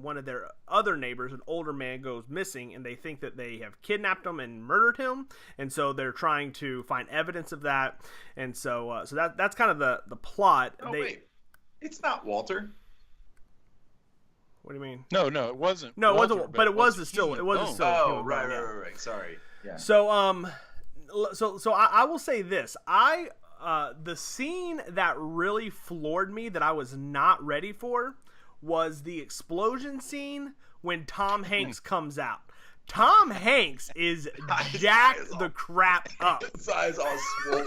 other neighbors, an older man, goes missing, and they think that they have kidnapped him and murdered him, and so they're trying to find evidence of that. And so that's kind of the plot. Wait, it's not Walter. What do you mean? No, it wasn't. No, Walter, it wasn't. But it was still. It was still. Oh, right. Sorry. Yeah. So I will say this. The scene that really floored me that I was not ready for was the explosion scene when Tom Hanks comes out. Tom Hanks is jacked the crap up. His eyes all swollen.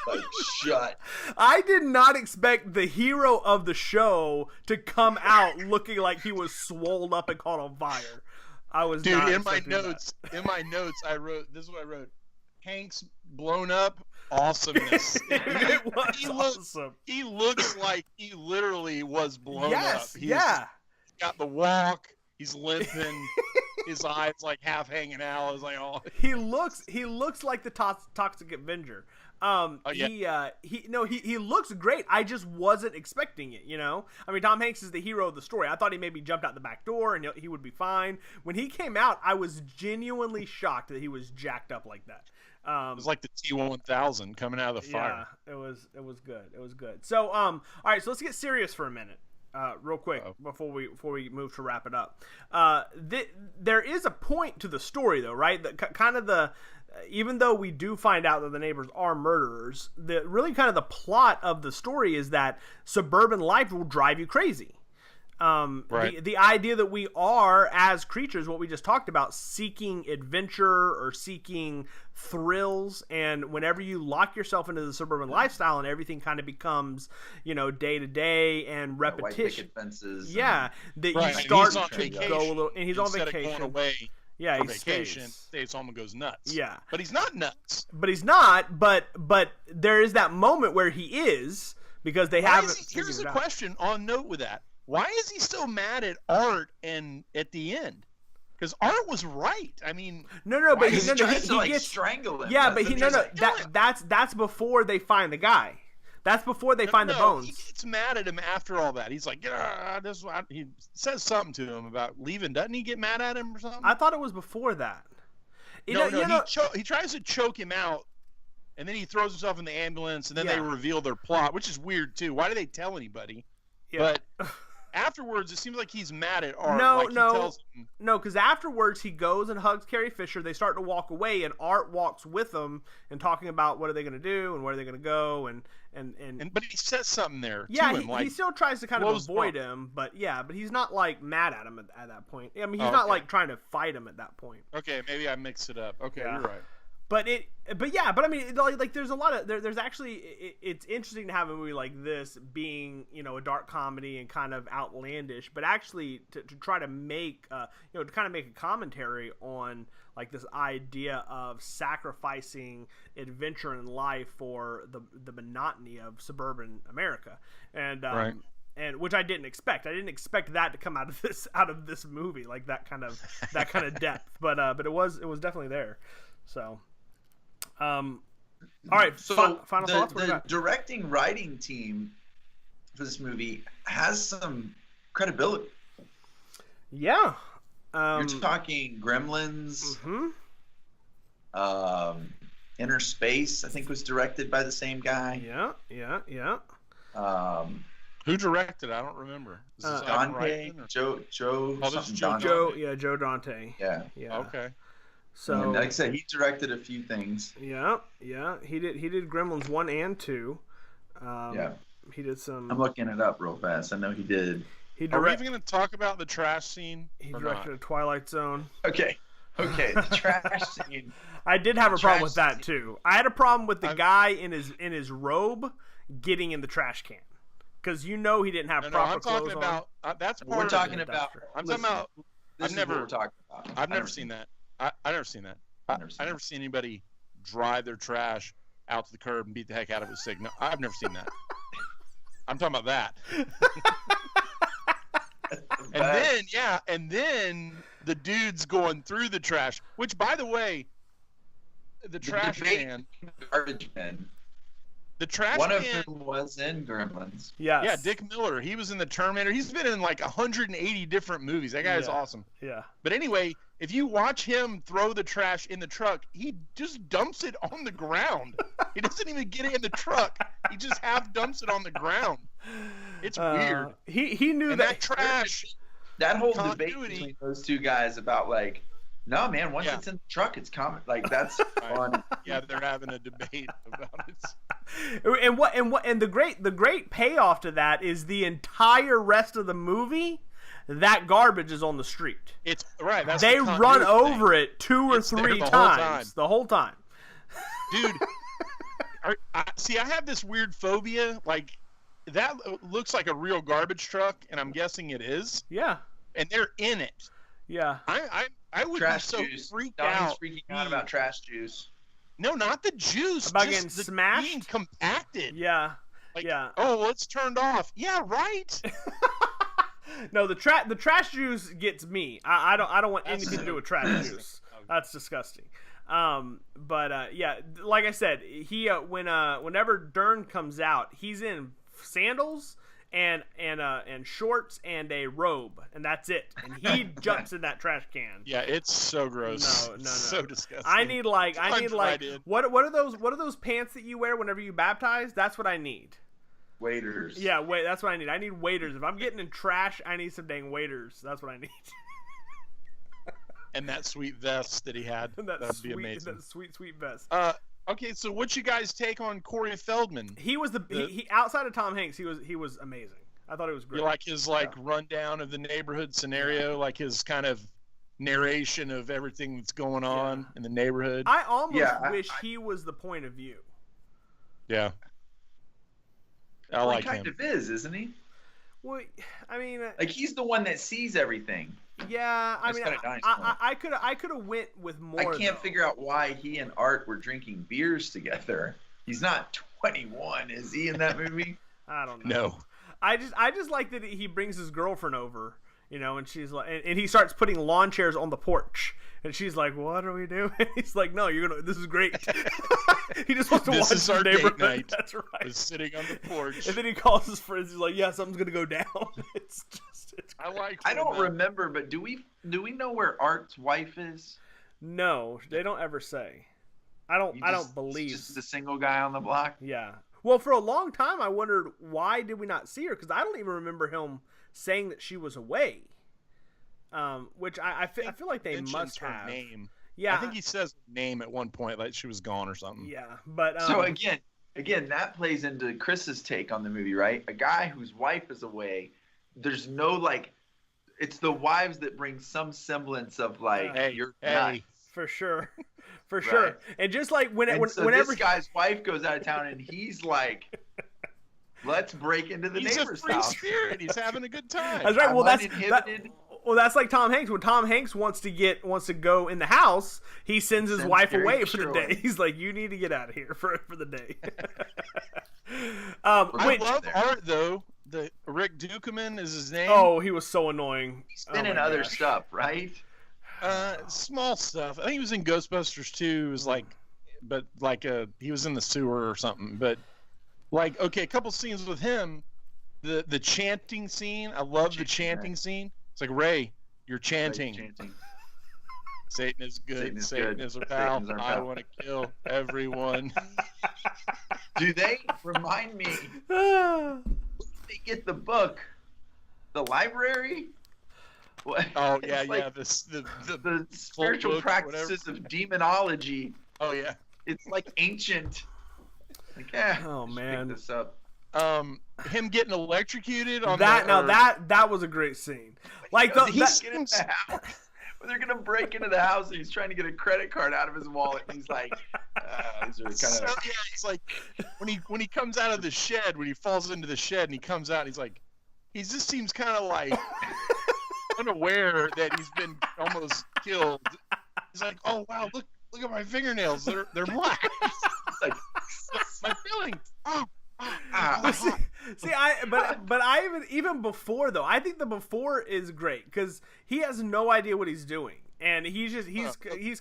Like, shut. I did not expect the hero of the show to come out looking like he was swollen up and caught on fire. I was not in my notes. In my notes, I wrote. This is what I wrote. Hanks blown up. Awesomeness. It was awesome. He looks like he literally was blown up. He's got the walk. He's limping. His eyes like half hanging out. I was like, oh. He looks like the Toxic Avenger. He looks great. I just wasn't expecting it. I mean, Tom Hanks is the hero of the story. I thought he maybe jumped out the back door and he would be fine. When he came out, I was genuinely shocked that he was jacked up like that. It was like the T-1000 coming out of the fire. Yeah, it was good. It was good. So, all right, so let's get serious for a minute. Real quick before we move to wrap it up. There is a point to the story, though, right? Even though we do find out that the neighbors are murderers, the plot of the story is that suburban life will drive you crazy. Right. The idea that we are, as creatures, what we just talked about, seeking adventure or seeking thrills, and whenever you lock yourself into the suburban lifestyle and everything kind of becomes, day to day and repetition. White picket fences. Yeah, that you start to go a little, and he's on vacation. Going away. Yeah, he stays home and goes nuts. Yeah, but he's not nuts. But he's not. But there is that moment where he is, because they haven't. Here's a question on note with that. Why is he still mad at Art and at the end? Because Art was right. I mean, but he gets strangle him. Yeah, that's before they find the guy. That's before they find the bones. He gets mad at him after all that. He's like, he says something to him about leaving. Doesn't he get mad at him or something? I thought it was before that. He tries to choke him out, and then he throws himself in the ambulance, and then they reveal their plot, which is weird too. Why do they tell anybody? Yeah. But afterwards, it seems like he's mad at Art. No, because afterwards he goes and hugs Carrie Fisher. They start to walk away, and Art walks with them and talking about what are they going to do and where are they going to go, and but he says something there. Yeah, to him, he still tries to kind of avoid him, but he's not like mad at him at that point. I mean, he's not like trying to fight him at that point. Okay, maybe I mixed it up. Okay, you're right. But I mean, like there's a lot of there's actually it's interesting to have a movie like this being a dark comedy and kind of outlandish, but actually to try to make to kind of make a commentary on like this idea of sacrificing adventure in life for the monotony of suburban America, and and which I didn't expect. I didn't expect that to come out of this movie, like that kind of depth, but it was definitely there. So. All right. So final thoughts. The directing writing team for this movie has some credibility. Yeah. You're talking Gremlins. Mm-hmm. Inner Space, I think, was directed by the same guy. Yeah. Who directed? I don't remember. Is this Dante. Joe. Joe Dante. Yeah. Okay. So, and like I said, he directed a few things. Yeah, he did Gremlins 1 and 2. He did some. I'm looking it up real fast. I know he did. Are we even going to talk about the trash scene? He directed a Twilight Zone. Okay, the trash scene. I did have a problem with that too. I had a problem with the guy in his robe getting in the trash can. because you know he didn't have No, proper I'm clothes talking about that's part We're of talking it. about. I'm listen, talking about. this is what we're talking about. I've never seen that. I never seen that. I never seen anybody drive their trash out to the curb and beat the heck out of it with a stick. No, I've never seen that. I'm talking about that. And then the dude's going through the trash, which, by the way, the trash can, garbage men. the trash One can. of them was in Gremlins. Yes. Yeah, Dick Miller. He was in the Terminator. He's been in like 180 different movies. That guy is Yeah. awesome. Yeah. But anyway, if you watch him throw the trash in the truck, he just dumps it on the ground. He doesn't even get it in the truck. He just half dumps it on the ground. It's weird. He knew And that. that trash. That whole debate Continuity. between those two guys about like, no man, once Yeah. it's in the truck, it's common. Like that's fun. Yeah, they're having a debate about it. And the great payoff to that is the entire rest of the movie. That garbage is on the street. It's right. That's They the run continuity over thing. it 2 or It's there 3 the whole times time. the whole time. Dude. See, I have this weird phobia. Like that looks like a real garbage truck, and I'm guessing it is. Yeah. And they're in it. Yeah. I would Trash be so juice. freaked Donnie's out. freaking out about trash juice. No, not the juice. About just getting the smashed? being compacted. Yeah. Like, Yeah. oh, well, it's turned off. Yeah, right. No, the trash juice gets me. I don't want anything to do with trash juice. That's disgusting. Yeah, like I said, he whenever Dern comes out, he's in sandals and shorts and a robe, and that's it. And he jumps in that trash can. Yeah, it's so gross. No. It's so disgusting. I need like right in. what are those pants that you wear whenever you baptize? That's what I need. Waiters. Yeah, wait, that's what I need. I need waders. If I'm getting in trash, I need some dang waders. That's what I need. And that sweet vest that he had. That'd be amazing. That sweet vest. Okay, so what's you guys take on Corey Feldman? He was he outside of Tom Hanks, he was amazing. I thought it was great. You like his rundown of the neighborhood scenario, like his kind of narration of everything that's going on in the neighborhood. I almost wish he was the point of view. Yeah. I Well, like he kind him. of is, isn't he? Well, I mean, Like he's the one that sees everything. yeah. I That's mean, kinda nice, I could have went with more. I can't though. figure out why he and Art were drinking beers together. He's not 21, is he, in that movie? I don't know. No. I just like that he brings his girlfriend over, and she's like, and he starts putting lawn chairs on the porch, and she's like, "What are we doing?" He's like, "No, this is great." He just wants to This watch is his our date neighborhood. night. That's right. Was sitting on the porch. And then he calls his friends. He's like, "Yeah, something's gonna go down." It's I like. I don't when, remember, but do we know where Art's wife is? No, they don't ever say. I don't believe. Just the single guy on the block. Yeah. Well, for a long time, I wondered why did we not see her, because I don't even remember him saying that she was away. Which I feel like they mentions must her have. name. Yeah. I think he says her name at one point, like she was gone or something. Yeah, but So again, that plays into Chris's take on the movie, right? A guy whose wife is away. There's no like, it's the wives that bring some semblance of like, Hey, you're hey. nuts. for sure, for Right. sure. And just like And whenever this guy's wife goes out of town and he's like, let's break into the He's a neighbor's free house. spirit. He's having a good time. that's right. I'm Well, that's uninhibited. well, that's like Tom Hanks. When Tom Hanks wants to go in the house, he sends his Sends wife Carrie away for the Fisher day. away. He's like, "You need to get out of here for the day." I Which, love Art though. The Rick Dukeman is his name. oh, he was so annoying. He's been Oh in my other gosh. stuff, right? Small stuff. I think he was in Ghostbusters too. It was like, but like he was in the sewer or something. But like, okay, a couple scenes with him. The chanting scene. I love the chanting scene. It's like, Ray, you're chanting. Satan is good. Satan is our pal. Satan's our I pal. want to kill everyone. Do they remind me? They get the book, the library. What? Oh yeah, It's like yeah. The the spiritual book, practices of demonology. oh yeah. It's like ancient. Like, yeah. Oh, man. Pick this up. Him getting electrocuted on That the, or- that was a great scene. Like Does he that, get in the house? when they're gonna break into the house and he's trying to get a credit card out of his wallet, and he's like, these are kind of. Yeah, it's like when he comes out of the shed, when he falls into the shed and he comes out, and he's like, he just seems kind of like unaware that he's been almost killed. He's like, oh wow, look at my fingernails, they're black. It's like my feelings. But I even before though, I think the before is great because he has no idea what he's doing, and he's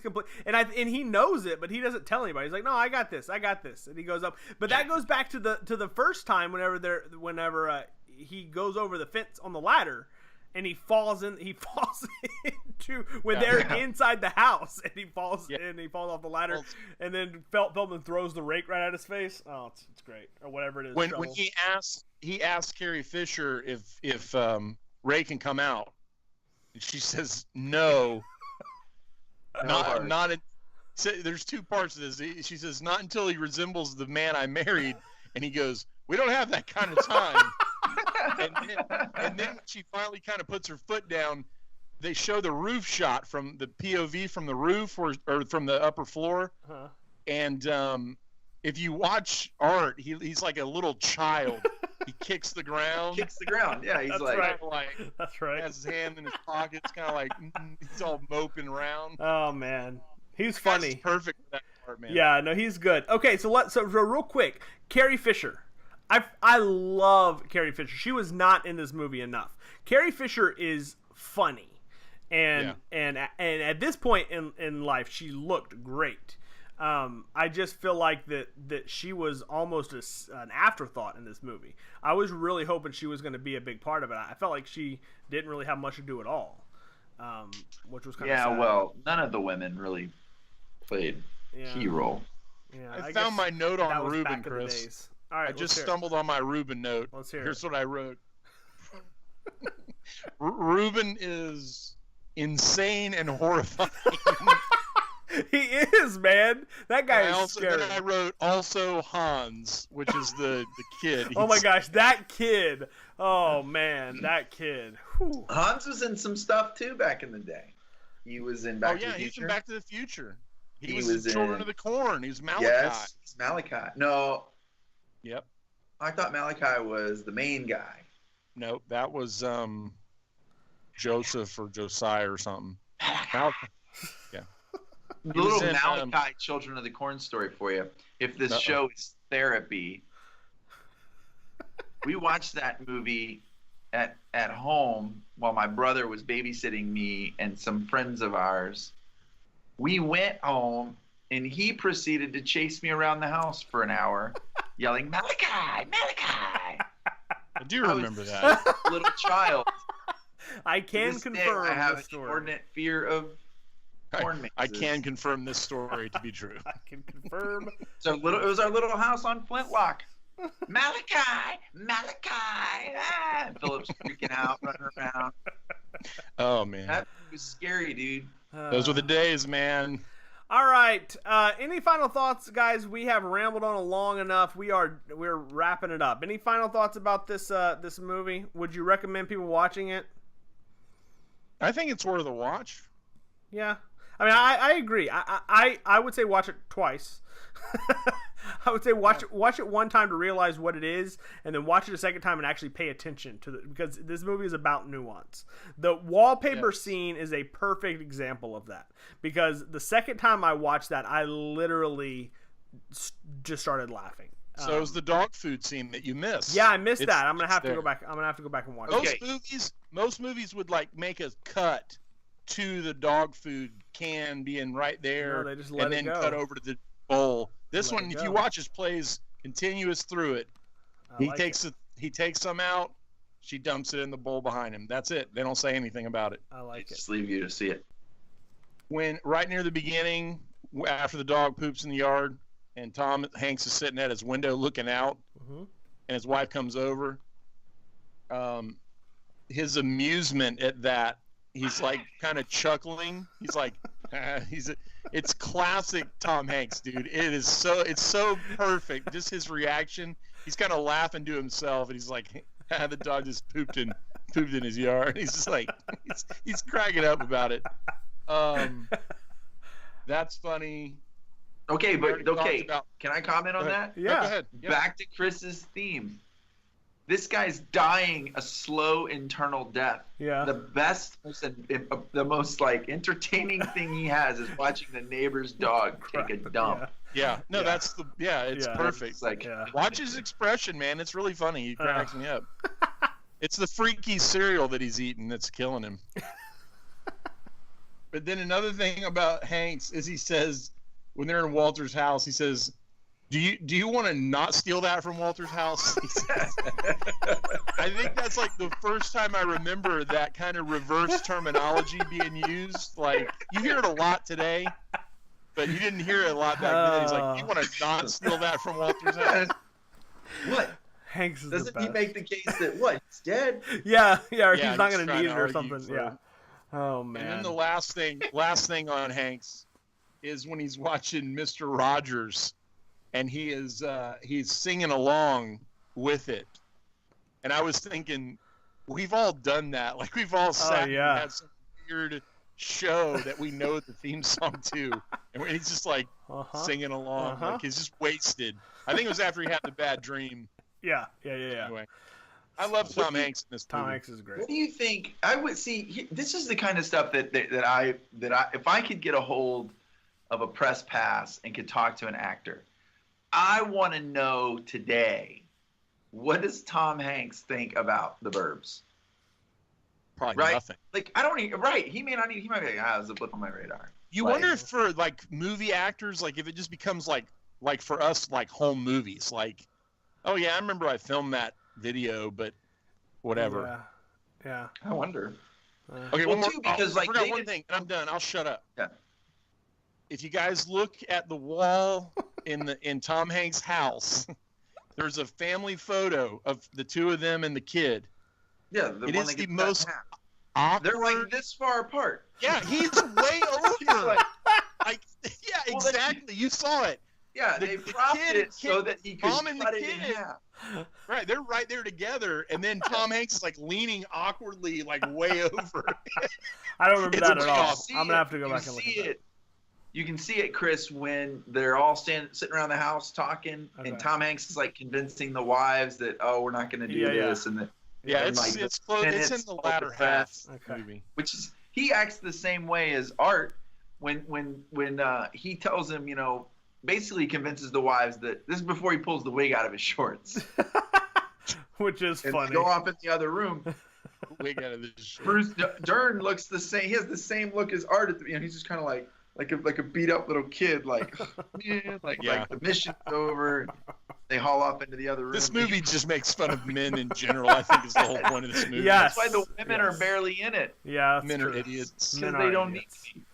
complete, and he knows it, but he doesn't tell anybody. He's like, no, I got this, and he goes up. But that goes back to the first time whenever he goes over the fence on the ladder. And he falls into when they're inside the house, and he falls off the ladder, and then Feldman throws the rake right at his face. Oh, it's great, or whatever it is. When he asks Carrie Fisher if Ray can come out, and she says no, not. There's two parts of this. She says not until he resembles the man I married, and he goes, we don't have that kind of time. and then when she finally kind of puts her foot down, they show the roof shot from the POV from the roof or from the upper floor. Uh-huh. And if you watch Art, he's like a little child. He kicks the ground. Yeah, he's that's right. Has his hand in his pocket. It's kind of like he's all moping around. Oh man, he's funny. He's perfect for that part, man. Yeah, no, he's good. Okay, so real quick, Carrie Fisher. I love Carrie Fisher. She was not in this movie enough. Carrie Fisher is funny, and at this point in life, she looked great. I just feel like that she was almost an afterthought in this movie. I was really hoping she was going to be a big part of it. I felt like she didn't really have much to do at all, which was kind of sad. Well, none of the women really played key role. Yeah, I found my note on Ruben, Chris. All right, I just stumbled on my Ruben note. Let's hear Here's what I wrote. Ruben is insane and horrifying. He is, man. That guy is scary. Then I wrote also Hans, which is the kid. Oh my gosh, that kid. Oh man, that kid. Whew. Hans was in some stuff too back in the day. He was in Back to the Future. He's in Back to the Future. He was in Children of the Corn. He was Malachi. Yes, he's Malachi. No. Yep. I thought Malachi was the main guy. Nope, that was Joseph or Josiah or something. Malachi. Yeah. A little Malachi Children of the Corn story for you. If this show is therapy, we watched that movie at home while my brother was babysitting me and some friends of ours. We went home and he proceeded to chase me around the house for an hour, yelling, Malachi, Malachi. I do remember that. Little child. I can confirm I have this an inordinate fear of corn mazes. I can confirm this story to be true. I can confirm. It was our little house on Flintlock. Malachi, Malachi. Ah! Philip's freaking out, running around. Oh, man. That was scary, dude. Those were the days, man. All right. Any final thoughts, guys? We have rambled on long enough. We're wrapping it up. Any final thoughts about this movie? Would you recommend people watching it? I think it's worth a watch. Yeah. I mean, I agree. I would say watch it twice. I would say watch it one time to realize what it is, and then watch it a second time and actually pay attention to because this movie is about nuance. The wallpaper scene is a perfect example of that, because the second time I watched that, I literally just started laughing. So is the dog food scene that you missed. Yeah, I missed that. I'm gonna have to go back. And watch it. Most movies would like make a cut to the dog food can being right there, they just let it go. Cut over to the bowl. This one, if you watch, his plays continuous through it. He takes some out. She dumps it in the bowl behind him. That's it. They don't say anything about it. I like it. Just leave you to see it. When right near the beginning, after the dog poops in the yard, and Tom Hanks is sitting at his window looking out, and his wife comes over. His amusement at that, he's like kind of chuckling. He's like, it's classic Tom Hanks, dude. It's so perfect. Just his reaction. He's kind of laughing to himself, and he's like, the dog just pooped in his yard. He's just like, he's cracking up about it. That's funny. Okay, We already but talked about- can I comment on that? No, Yeah. go ahead. Yeah. Back to Chris's theme. This guy's dying a slow internal death. Yeah. The best, the most like entertaining thing he has is watching the neighbor's dog take a dump. Yeah. No, it's Yeah. perfect. It's like, Yeah. Watch his expression, man. It's really funny. He cracks me up. It's the freaky cereal that he's eating that's killing him. But then another thing about Hanks is he says, when they're in Walter's house, he says, Do you want to not steal that from Walter's house? He says. I think that's like the first time I remember that kind of reverse terminology being used. Like, you hear it a lot today, but you didn't hear it a lot back then. He's like, you want to not steal that from Walter's house? What? Hanks is Doesn't the he best. make the case that what? He's dead? Yeah, or Yeah, he's not he's going to trying need to it or argue something. for Yeah. it. Oh, man. And then the last thing on Hanks is when he's watching Mr. Rogers, and he's singing along with it. And I was thinking, we've all done that. Like, we've all sat and had some weird show that we know the theme song to, and he's just like singing along, like he's just wasted. I think it was after he had the bad dream. Yeah. Anyway, I love Tom Hanks in this movie. Tom Hanks is great. What do you think? I would see. This is the kind of stuff that I if I could get a hold of a press pass and could talk to an actor, I want to know today, what does Tom Hanks think about the Burbs? Probably Right? nothing. Like, I don't even, right. He might be like, it was a blip on my radar. You Like, wonder if for like movie actors, like if it just becomes like for us, like home movies, like, oh yeah, I remember I filmed that video, but whatever. Yeah. I wonder. Okay, Well, one more. too, because, I like, forgot they one didn't- thing, and I'm done. I'll shut up. Yeah. If you guys look at the wall in Tom Hanks' house, there's a family photo of the two of them and the kid. Yeah, the It one is that the gets most cut in half. awkward. They're like this far apart. Yeah, he's way over. Like, Like, yeah, Well, exactly. You saw it. yeah, The- they the propped kid- it so that he could mom and the cut it in kid. half. Right, they're right there together, and then Tom Hanks is like leaning awkwardly, like way over. I don't remember It's that at all. awesome. I'm going to have to go back and look at that. You can see it, Chris, when they're all sitting around the house talking, Okay. and Tom Hanks is like convincing the wives that, oh, we're not going to do Yeah, yeah. this, and that, Yeah, and, it's like, it's close. It's in minutes the of latter the half press. of the movie. which is he acts the same way as Art when he tells him, basically convinces the wives that this is before he pulls the wig out of his shorts Which is and funny. go off in the other room. Wig out of this shit. Bruce Dern looks the same. He has the same look as Art at the, he's just kind of like a beat up little kid, like like the mission's over. And they haul off into the other room. This movie just makes fun of men in general. I think is the whole point of this movie. Yes. That's why the women are barely in it, Yeah, that's Men are true. idiots. Men because they are don't idiots. need to be.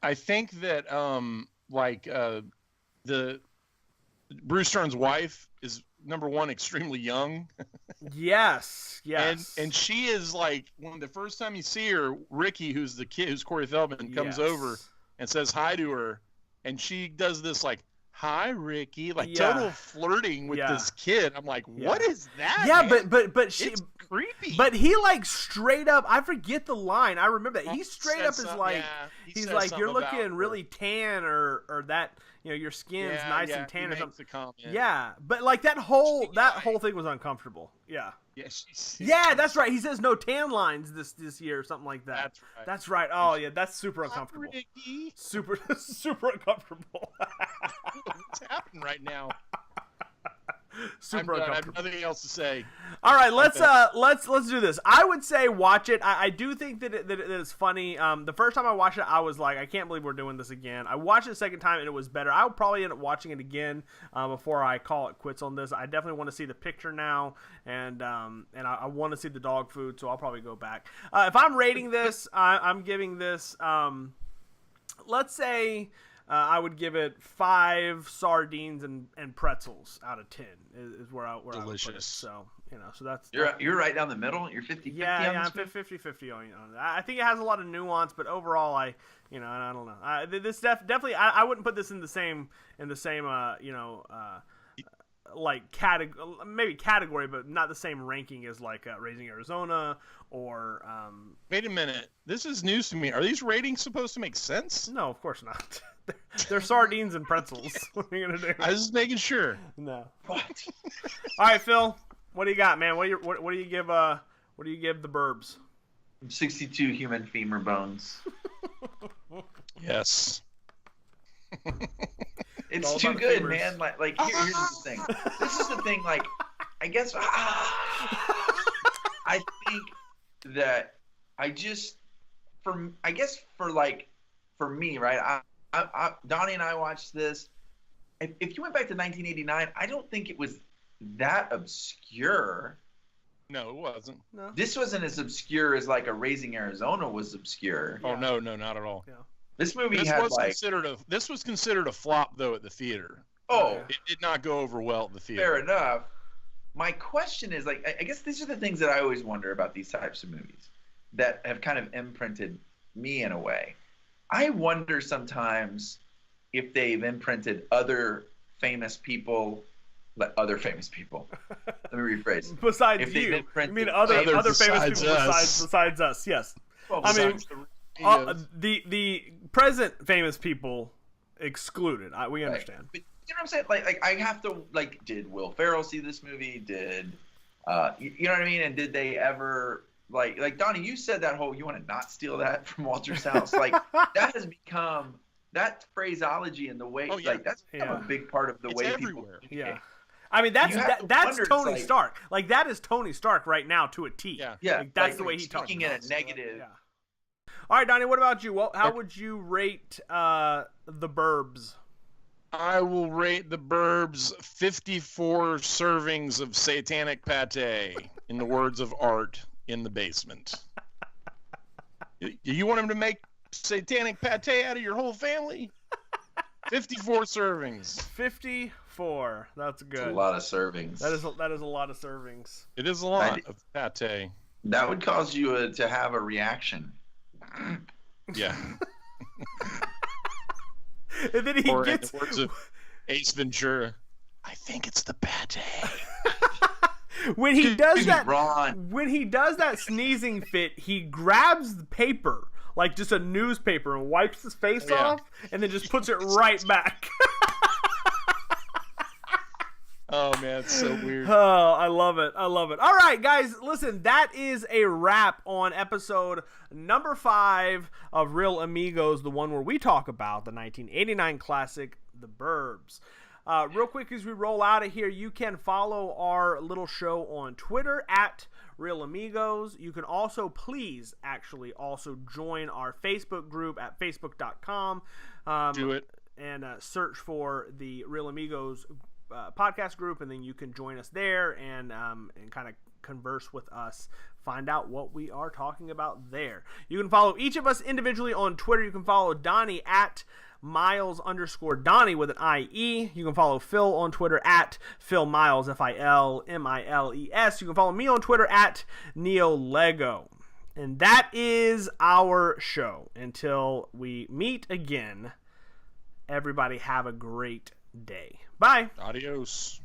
I think that the Bruce Dern's wife is number one extremely young. Yes. And she is like, when the first time you see her, Ricky, who's the kid, who's Corey Feldman, comes Yes. over and says hi to her, and she does this like, "Hi, Ricky," like Yeah. total flirting with Yeah. this kid. I'm like, what Yeah. is that? Yeah, man? but she, It's creepy. but he like straight up. I forget the line. I remember that he straight said up is something- like, yeah, he he's said like, something you're about looking her. really tan, or that your skin's nice and tan, he or makes something. the comment. Yeah, but like that whole thing was uncomfortable. Yeah. Yeah, she's That's right. He says no tan lines this year or something like that. That's right. That's right. Oh yeah, that's super uncomfortable. Ricky, Super uncomfortable. what's happening right now? Super I'm done. I have uncomfortable. nothing else to say. All right, let's do this. I would say watch it. I do think that it's funny. The first time I watched it, I was like, I can't believe we're doing this again. I watched it the second time and it was better. I would probably end up watching it again before I call it quits on this. I definitely want to see the picture now, and I want to see the dog food, so I'll probably go back. If I'm rating this, I'm giving this. Let's say. I would give it 5 sardines and pretzels out of 10 is where I would put it. Delicious. So so that's You're right down the middle. You're 50-50 yeah, on I'm this movie? 50-50 on that. I think it has a lot of nuance, but overall, I don't know. This definitely, I wouldn't put this in the same like maybe category, but not the same ranking as like Raising Arizona or. Wait a minute, this is news to me. Are these ratings supposed to make sense? No, of course not. They're sardines and pretzels. What are you gonna do? I was just making sure. No. What? All right, Phil. What do you got, man? What do you give the Burbs? 62 human femur bones. Yes. It's too good, man. Like here's the thing. This is the thing. Like, I guess I think that for me, right? Donnie and I watched this. If you went back to 1989, I don't think it was that obscure. No, it wasn't. No. This wasn't as obscure as like a Raising Arizona was obscure. Oh no, not at all. Yeah. This movie this was considered a flop though at the theater. Oh, it did not go over well at the theater. fair enough. My question is, like, I guess these are the things that I always wonder about these types of movies that have kind of imprinted me in a way. I wonder sometimes if they've imprinted other famous people. Let me rephrase. Besides you, I mean other famous people besides us. Yes. Well, I mean, the present famous people excluded. We understand. But you know what I'm saying? Like I have to did Will Ferrell see this movie? Did you know what I mean? And did they ever like Donnie? You said that whole you want to not steal that from Walter's house. Like that has become that phraseology and the way that's become a big part of the way everywhere. People Yeah. I mean that's Tony Stark. Like that is Tony Stark right now to a T. Yeah. Like, that's the way he talks. Speaking in a negative. Yeah. All right, Donnie. What about you? Well, how would you rate the Burbs? I will rate the Burbs 54 servings of satanic pate, in the words of Art in the basement. You want him to make satanic pate out of your whole family? 54 servings. 54. That's good. That's a lot of servings. That is a lot of servings. It is a lot of pate. That would cause you to have a reaction. Yeah. And then in the words of Ace Ventura, I think it's the pate. When he does that, Ron. when he does that sneezing fit, he grabs the paper, like just a newspaper, and wipes his face off, and then just puts it right back. Oh man, it's so weird. Oh, I love it. All right, guys, listen, that is a wrap on episode number 5 of Real Amigos, the one where we talk about the 1989 classic, The Burbs. Real quick as we roll out of here, you can follow our little show on Twitter at Real Amigos. You can also join our Facebook group at facebook.com. Do it. And search for the Real Amigos podcast group, and then you can join us there and kind of converse with us, find out what we are talking about there. You can follow each of us individually on Twitter. You can follow Donnie at Miles_Donnie with an IE. You can follow Phil on Twitter at Phil Miles, FILMILES. You can follow me on Twitter at NeoLego. And that is our show. Until we meet again, everybody have a great day. Bye. Adios.